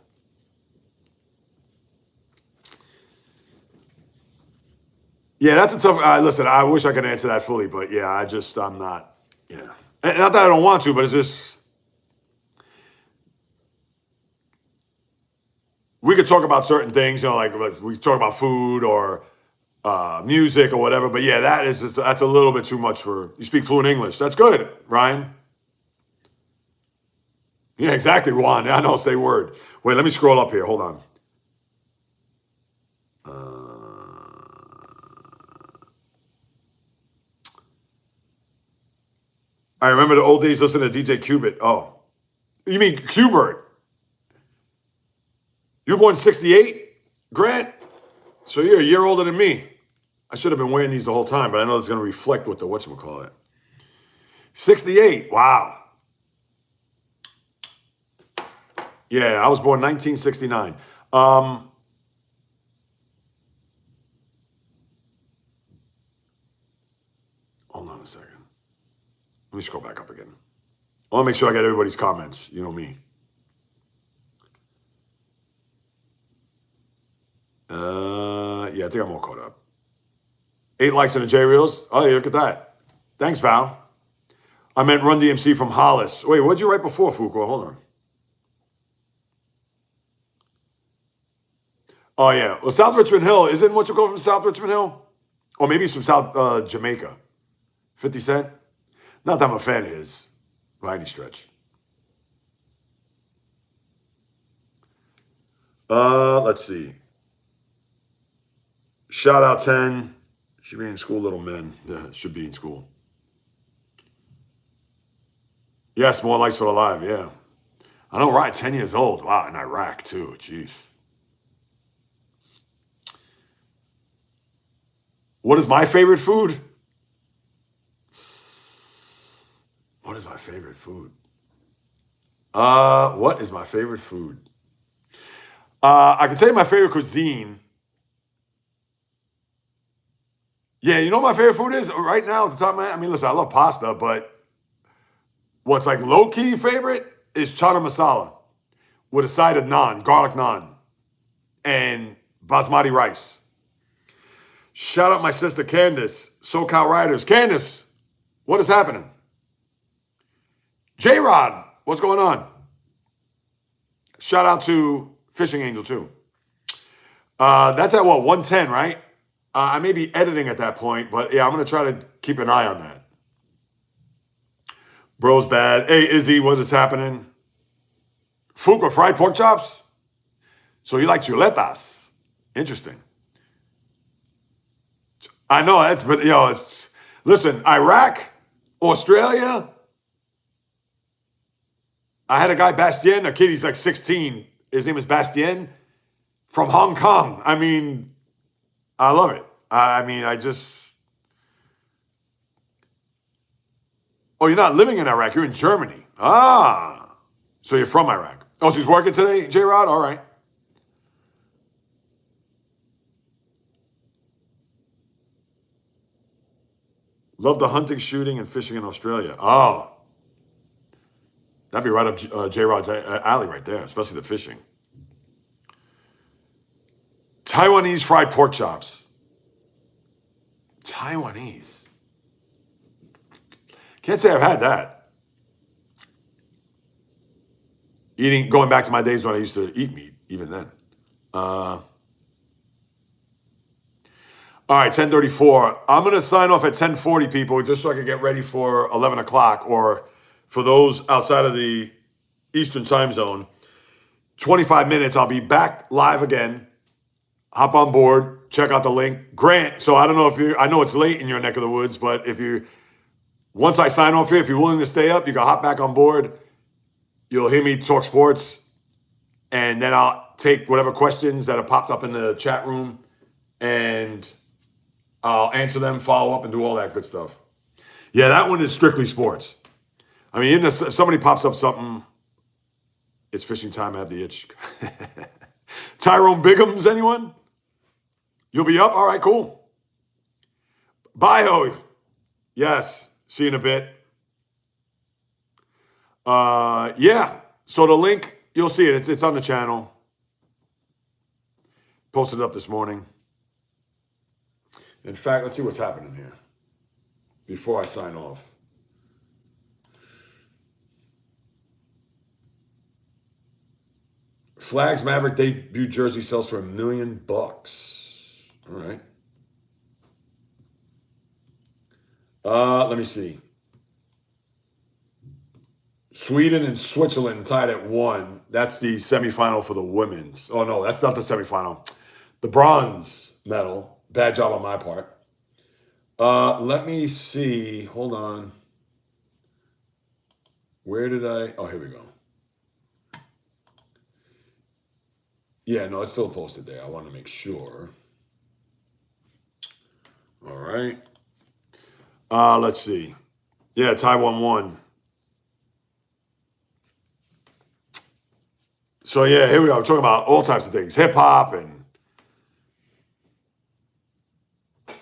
Yeah, that's a tough. Listen, I wish I could answer that fully, but yeah, I'm not. Yeah, and not that I don't want to, but it's just we could talk about certain things, like we talk about food or music or whatever. But yeah, that's a little bit too much for you. Speak fluent English. That's good, Ryan. Yeah, exactly, Juan. I know. Say word. Wait, let me scroll up here. Hold on. I remember the old days listening to DJ Cubit. Oh, you mean Qbert? You were born 68, Grant? So you're a year older than me. I should have been wearing these the whole time, but I know it's going to reflect with the whatchamacallit. 68, wow. Yeah, I was born 1969. Hold on a second. Let me scroll back up again. I want to make sure I get everybody's comments. You know me. Yeah, I think I'm all caught up. 8 likes on the JAYREELZ. Oh, yeah, look at that. Thanks, Val. I meant Run DMC from Hollis. Wait, what'd you write before, Fuqua? Hold on. Oh, yeah. Well, South Richmond Hill. Isn't what you call from South Richmond Hill? Or maybe it's from South Jamaica. 50 Cent? Not that I'm a fan of his, by any stretch. Let's see. Shout out 10. Should be in school, little men. Should be in school. Yes, more likes for the live, yeah. I know, right, 10 years old. Wow, in Iraq, too. Jeez. What is my favorite food? What is my favorite food? What is my favorite food? I can tell you my favorite cuisine. Yeah, you know what my favorite food is right now at the top of my head? I mean, listen, I love pasta, but what's like low-key favorite is chana masala with a side of naan, garlic naan, and basmati rice. Shout out my sister Candace, SoCal Riders. Candace, what is happening? J-Rod, what's going on? Shout out to Fishing Angel too. That's at what, 110, right? I may be editing at that point, but yeah, I'm going to try to keep an eye on that. Bro's bad. Hey, Izzy, what is happening? Fuqua, fried pork chops? So you like chuletas. Interesting. I know, that's, but, listen, Iraq, Australia, I had a guy, Bastien, a kid, he's like 16. His name is Bastien, from Hong Kong. I mean, I love it. I mean, Oh, you're not living in Iraq. You're in Germany. Ah, so you're from Iraq. Oh, so he's working today, J-Rod? All right. Love the hunting, shooting, and fishing in Australia. Oh, that'd be right up J-Rod's alley right there, especially the fishing. Taiwanese fried pork chops. Taiwanese. Can't say I've had that. Going back to my days when I used to eat meat, even then. All right, 10:34. I'm going to sign off at 10:40, people, just so I can get ready for 11 o'clock, or for those outside of the Eastern time zone, 25 minutes, I'll be back live again. Hop on board, check out the link. Grant, so I don't know if I know it's late in your neck of the woods, but once I sign off here, if you're willing to stay up, you can hop back on board. You'll hear me talk sports, and then I'll take whatever questions that have popped up in the chat room, and I'll answer them, follow up, and do all that good stuff. Yeah, that one is strictly sports. I mean, even if somebody pops up something, it's fishing time, I have the itch. Tyrone Biggums, anyone? You'll be up? All right, cool. Bio, yes. See you in a bit. Yeah. So the link, you'll see it. It's on the channel. Posted it up this morning. In fact, let's see what's happening here before I sign off. Flags Maverick debut jersey sells for $1 million. All right. Let me see. Sweden and Switzerland tied at 1. That's the semifinal for the women's. Oh, no, that's not the semifinal. The bronze medal. Bad job on my part. Let me see. Hold on. Where did I? Oh, here we go. Yeah, no, it's still posted there. I want to make sure. All right. Let's see. Yeah, Taiwan won. So, yeah, here we go. I'm talking about all types of things. Hip-hop and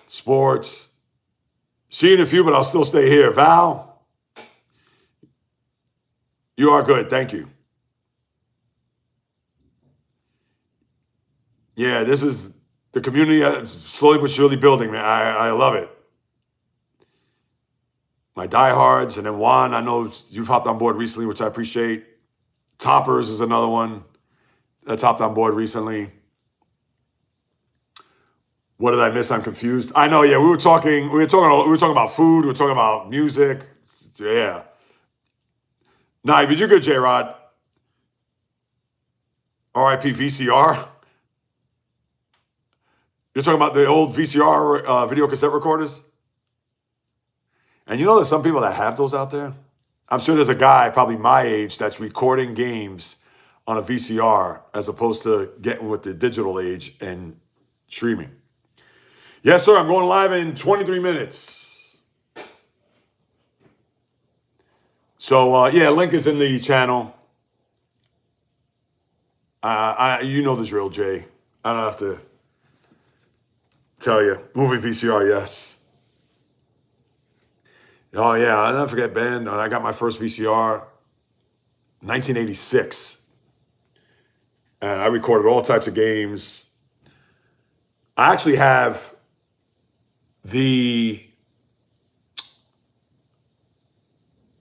sports. See you in a few, but I'll still stay here. Val, you are good. Thank you. Yeah, this is the community slowly but surely building, man. I love it. My diehards, and then Juan, I know you've hopped on board recently, which I appreciate. Toppers is another one that's hopped on board recently. What did I miss? I'm confused. I know. Yeah, we were talking about food. We were talking about music. Yeah. Nah, but you're good, J-Rod. R.I.P. VCR. You're talking about the old VCR video cassette recorders? And you know there's some people that have those out there? I'm sure there's a guy, probably my age, that's recording games on a VCR as opposed to getting with the digital age and streaming. Yes, sir, I'm going live in 23 minutes. So, yeah, link is in the channel. You know the drill, Jay. I don't have to tell you. Movie VCR, yes. Oh, yeah, I'll never forget, Ben. I got my first VCR, 1986. And I recorded all types of games. I actually have the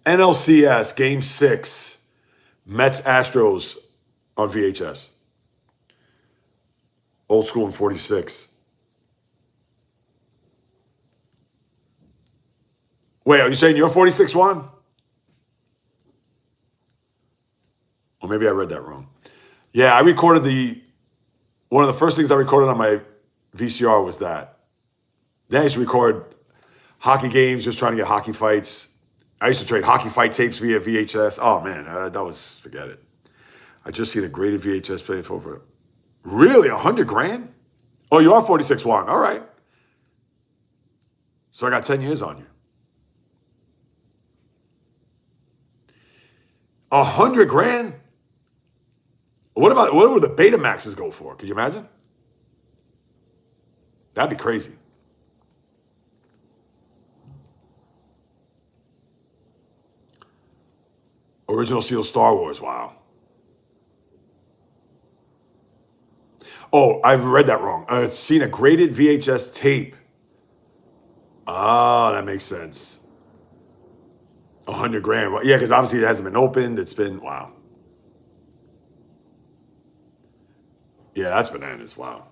NLCS Game 6 Mets Astros on VHS. Old school in 46. Wait, are you saying you're 46 one? Or maybe I read that wrong. Yeah, I recorded one of the first things I recorded on my VCR was that. Then I used to record hockey games, just trying to get hockey fights. I used to trade hockey fight tapes via VHS. Oh, man, forget it. I just seen a graded VHS play for really, $100,000? Oh, you are 46 one. All right. So I got 10 years on you. $100,000? What would the Betamaxes go for? Could you imagine? That'd be crazy. Original Seal Star Wars, wow. Oh, I read that wrong. I've seen a graded VHS tape. Ah, that makes sense. $100,000. Well, yeah, because obviously it hasn't been opened. It's been, wow. Yeah, that's bananas. Wow.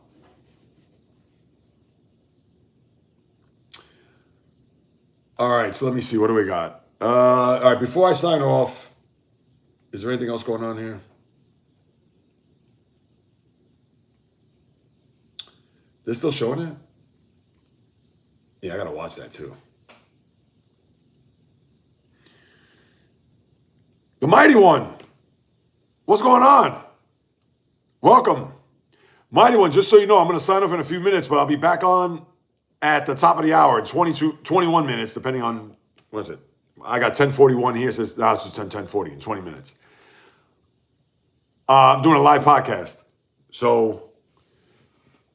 All right, so let me see. What do we got? All right, before I sign off, is there anything else going on here? They're still showing it? Yeah, I got to watch that too. The Mighty One. What's going on? Welcome. Mighty One, just so you know, I'm going to sign off in a few minutes, but I'll be back on at the top of the hour in 21 minutes, depending on, what is it? I got 10:41 here. It says, no, it's just 10:40 in 20 minutes. I'm doing a live podcast. So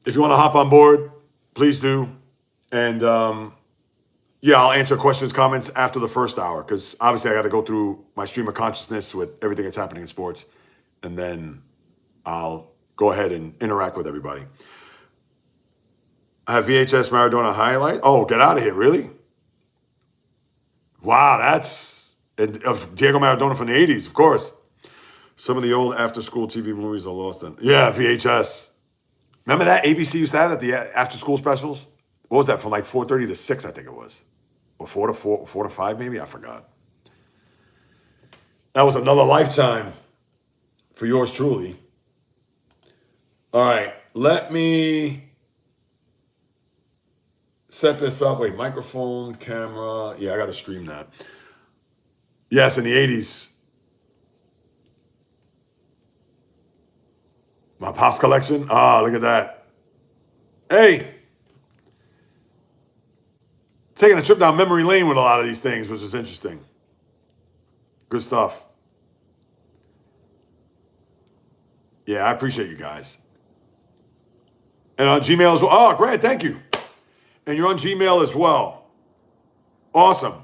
if you want to hop on board, please do. And yeah, I'll answer questions, comments after the first hour, because obviously I got to go through my stream of consciousness with everything that's happening in sports. And then I'll go ahead and interact with everybody. I have VHS Maradona highlight. Oh, get out of here. Really? Wow, that's of Diego Maradona from the 80s, of course. Some of the old after-school TV movies are lost in. Yeah, VHS. Remember that ABC used to have at the after-school specials? What was that, from like 4:30 to 6, I think it was. Or 4 to 5 maybe? I forgot. That was another lifetime for yours truly. All right, let me set this up. Wait, microphone, camera. Yeah, I got to stream that. Yes, in the 80s. My Pops collection. Ah, look at that. Hey. Taking a trip down memory lane with a lot of these things, which is interesting. Good stuff. Yeah, I appreciate you guys. And on Gmail as well. Oh, great. Thank you. And you're on Gmail as well. Awesome.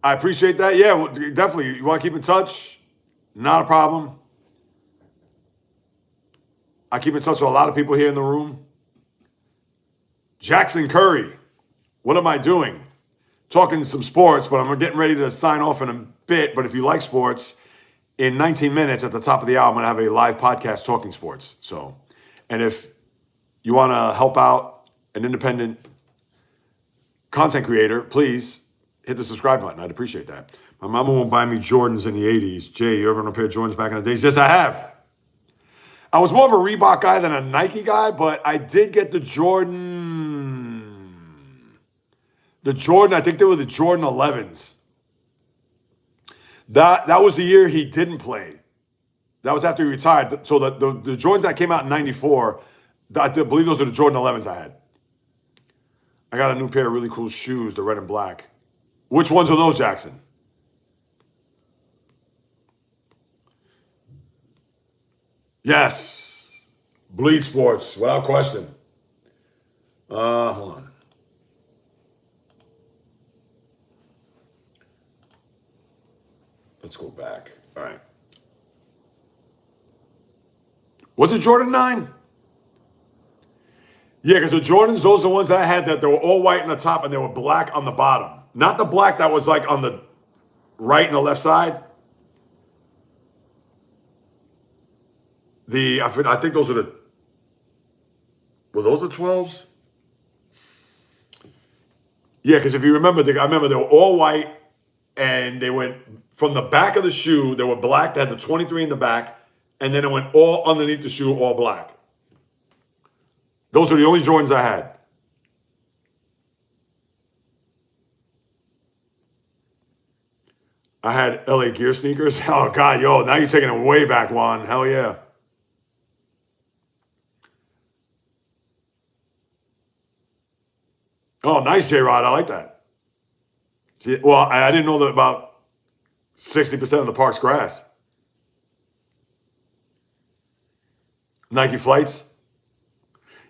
I appreciate that. Yeah, well, definitely. You want to keep in touch? Not a problem. I keep in touch with a lot of people here in the room. Jackson Curry. What am I doing? Talking some sports, but I'm getting ready to sign off in a bit. But if you like sports, in 19 minutes at the top of the hour, I'm going to have a live podcast talking sports. So, and if you want to help out an independent content creator, please hit the subscribe button. I'd appreciate that. My mama won't buy me Jordans in the 80s. Jay, you ever own a pair of Jordans back in the days? Yes, I have. I was more of a Reebok guy than a Nike guy, but I did get the Jordan. I think they were the Jordan 11s. That was the year he didn't play. That was after he retired. So the Jordans that came out in 94, I believe those are the Jordan 11s I had. I got a new pair of really cool shoes, the red and black. Which ones are those, Jackson? Yes. Bleed Sports, without question. Hold on. Let's go back. All right. Was it Jordan 9? Yeah, because the Jordans, those are the ones that I had that they were all white on the top and they were black on the bottom. Not the black that was like on the right and the left side. I think those were those the 12s? Yeah, because if you remember, I remember they were all white and they went from the back of the shoe, they were black, they had the 23 in the back, and then it went all underneath the shoe, all black. Those are the only Jordans I had. I had LA Gear sneakers. Oh, God, yo, now you're taking it way back, Juan. Hell yeah. Oh, nice, J-Rod. I like that. Well, I didn't know that about 60% of the park's grass. Nike Flights.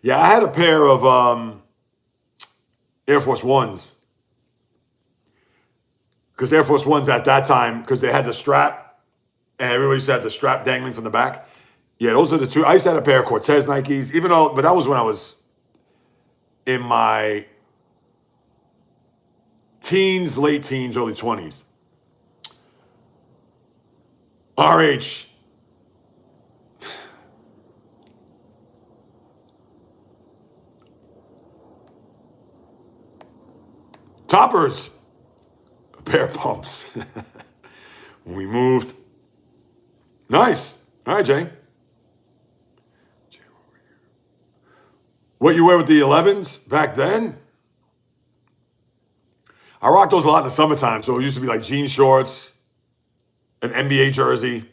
Yeah, I had a pair of Air Force Ones. Because Air Force Ones at that time, because they had the strap, and everybody used to have the strap dangling from the back. Yeah, those are the two. I used to have a pair of Cortez Nikes, but that was when I was in my teens, late teens, early 20s. RH. Toppers. A pair of pumps. When we moved. Nice. All right, Jay. What you wear with the 11s back then? I rocked those a lot in the summertime. So it used to be like jean shorts, an NBA jersey.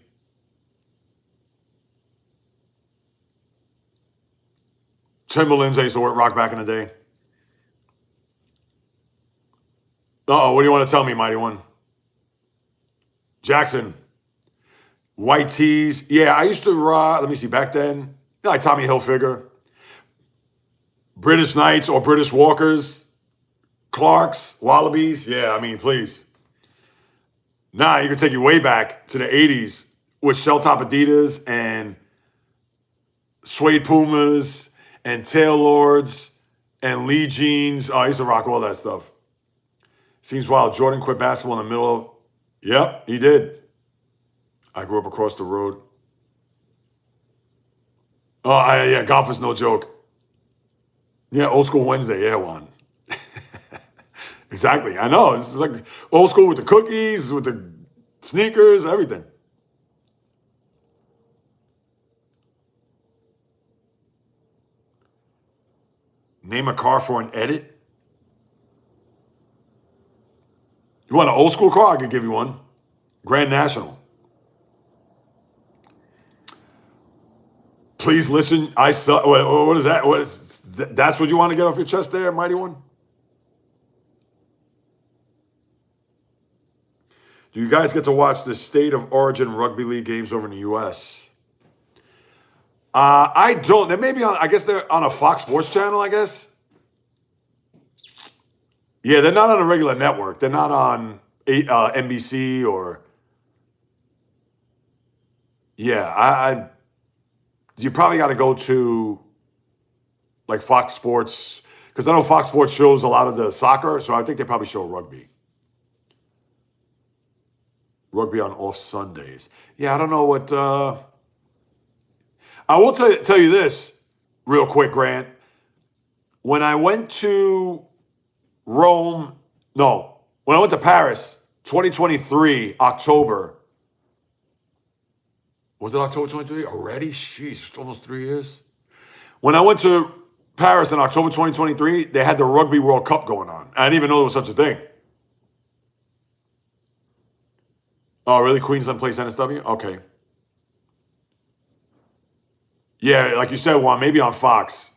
Timberlands I used to rock back in the day. Uh-oh, what do you want to tell me, Mighty One? Jackson. White tees. Yeah, I used to rock, let me see, back then, like Tommy Hilfiger. British Knights or British Walkers. Clarks, Wallabies. Yeah, I mean, please. Nah, you can take you way back to the 80s with shell top Adidas and suede Pumas and Taylords and Lee jeans. Oh, I used to rock all that stuff. Seems wild. Jordan quit basketball in the middle of... Yep, he did. I grew up across the road. Oh, yeah, golf is no joke. Yeah, old school Wednesday. Yeah, Juan. Exactly. I know. It's like old school with the cookies, with the sneakers, everything. Name a car for an edit? You want an old school car? I could give you one. Grand National. Please listen. I suck. What is that? That's what you want to get off your chest there, Mighty One? Do you guys get to watch the State of Origin Rugby League games over in the U.S.? I don't. They may be on, I guess they're on a Fox Sports channel, I guess. Yeah, they're not on a regular network. They're not on NBC or yeah. You probably got to go to like Fox Sports because I know Fox Sports shows a lot of the soccer, so I think they probably show rugby. Rugby on off Sundays. Yeah, I don't know what. I will tell you this real quick, Grant. When I went to Rome, no, when I went to Paris, 2023, October. Was it October 23 already? Sheesh, almost 3 years. When I went to Paris in October 2023, they had the Rugby World Cup going on. I didn't even know there was such a thing. Oh, really? Queensland plays NSW? Okay. Yeah, like you said, Juan, maybe on Fox.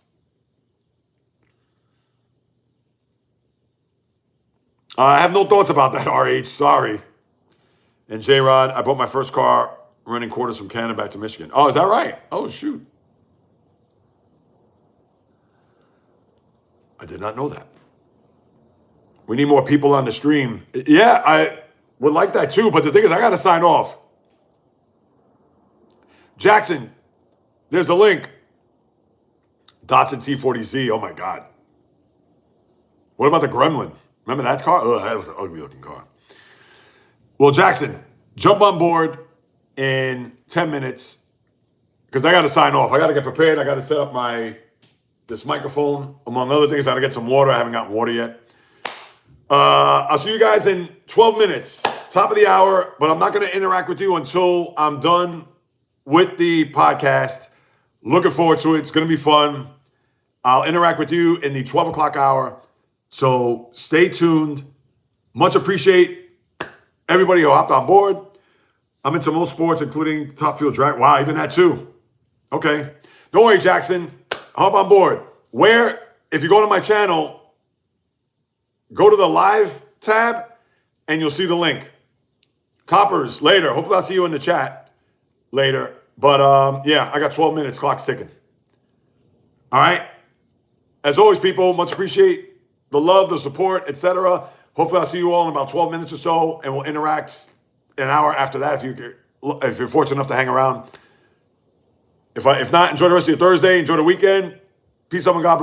I have no thoughts about that, RH. Sorry. And J-Rod, I bought my first car running quarters from Canada back to Michigan. Oh, is that right? Oh, shoot. I did not know that. We need more people on the stream. Yeah, I would like that too, but the thing is, I got to sign off. Jackson, there's a link. Datsun T40Z. Oh my God. What about the Gremlin? Remember that car? Oh, that was an ugly looking car. Well, Jackson, jump on board in 10 minutes because I got to sign off. I got to get prepared. I got to set up this microphone, among other things. I got to get some water. I haven't gotten water yet. I'll see you guys in 12 minutes, top of the hour, but I'm not going to interact with you until I'm done with the podcast. Looking forward to it. It's going to be fun. I'll interact with you in the 12 o'clock hour. So stay tuned. Much appreciate everybody who hopped on board. I'm into most sports, including Top Field Drag. Wow, even that too. Okay. Don't worry, Jackson. Hop on board. If you go to my channel, go to the live tab and you'll see the link. Toppers, later. Hopefully I'll see you in the chat later. But yeah, I got 12 minutes. Clock's ticking. All right. As always, people, much appreciate the love, the support, etc. Hopefully I'll see you all in about 12 minutes or so, and we'll interact an hour after that if you're fortunate enough to hang around. If not, enjoy the rest of your Thursday. Enjoy the weekend. Peace, love, and God bless.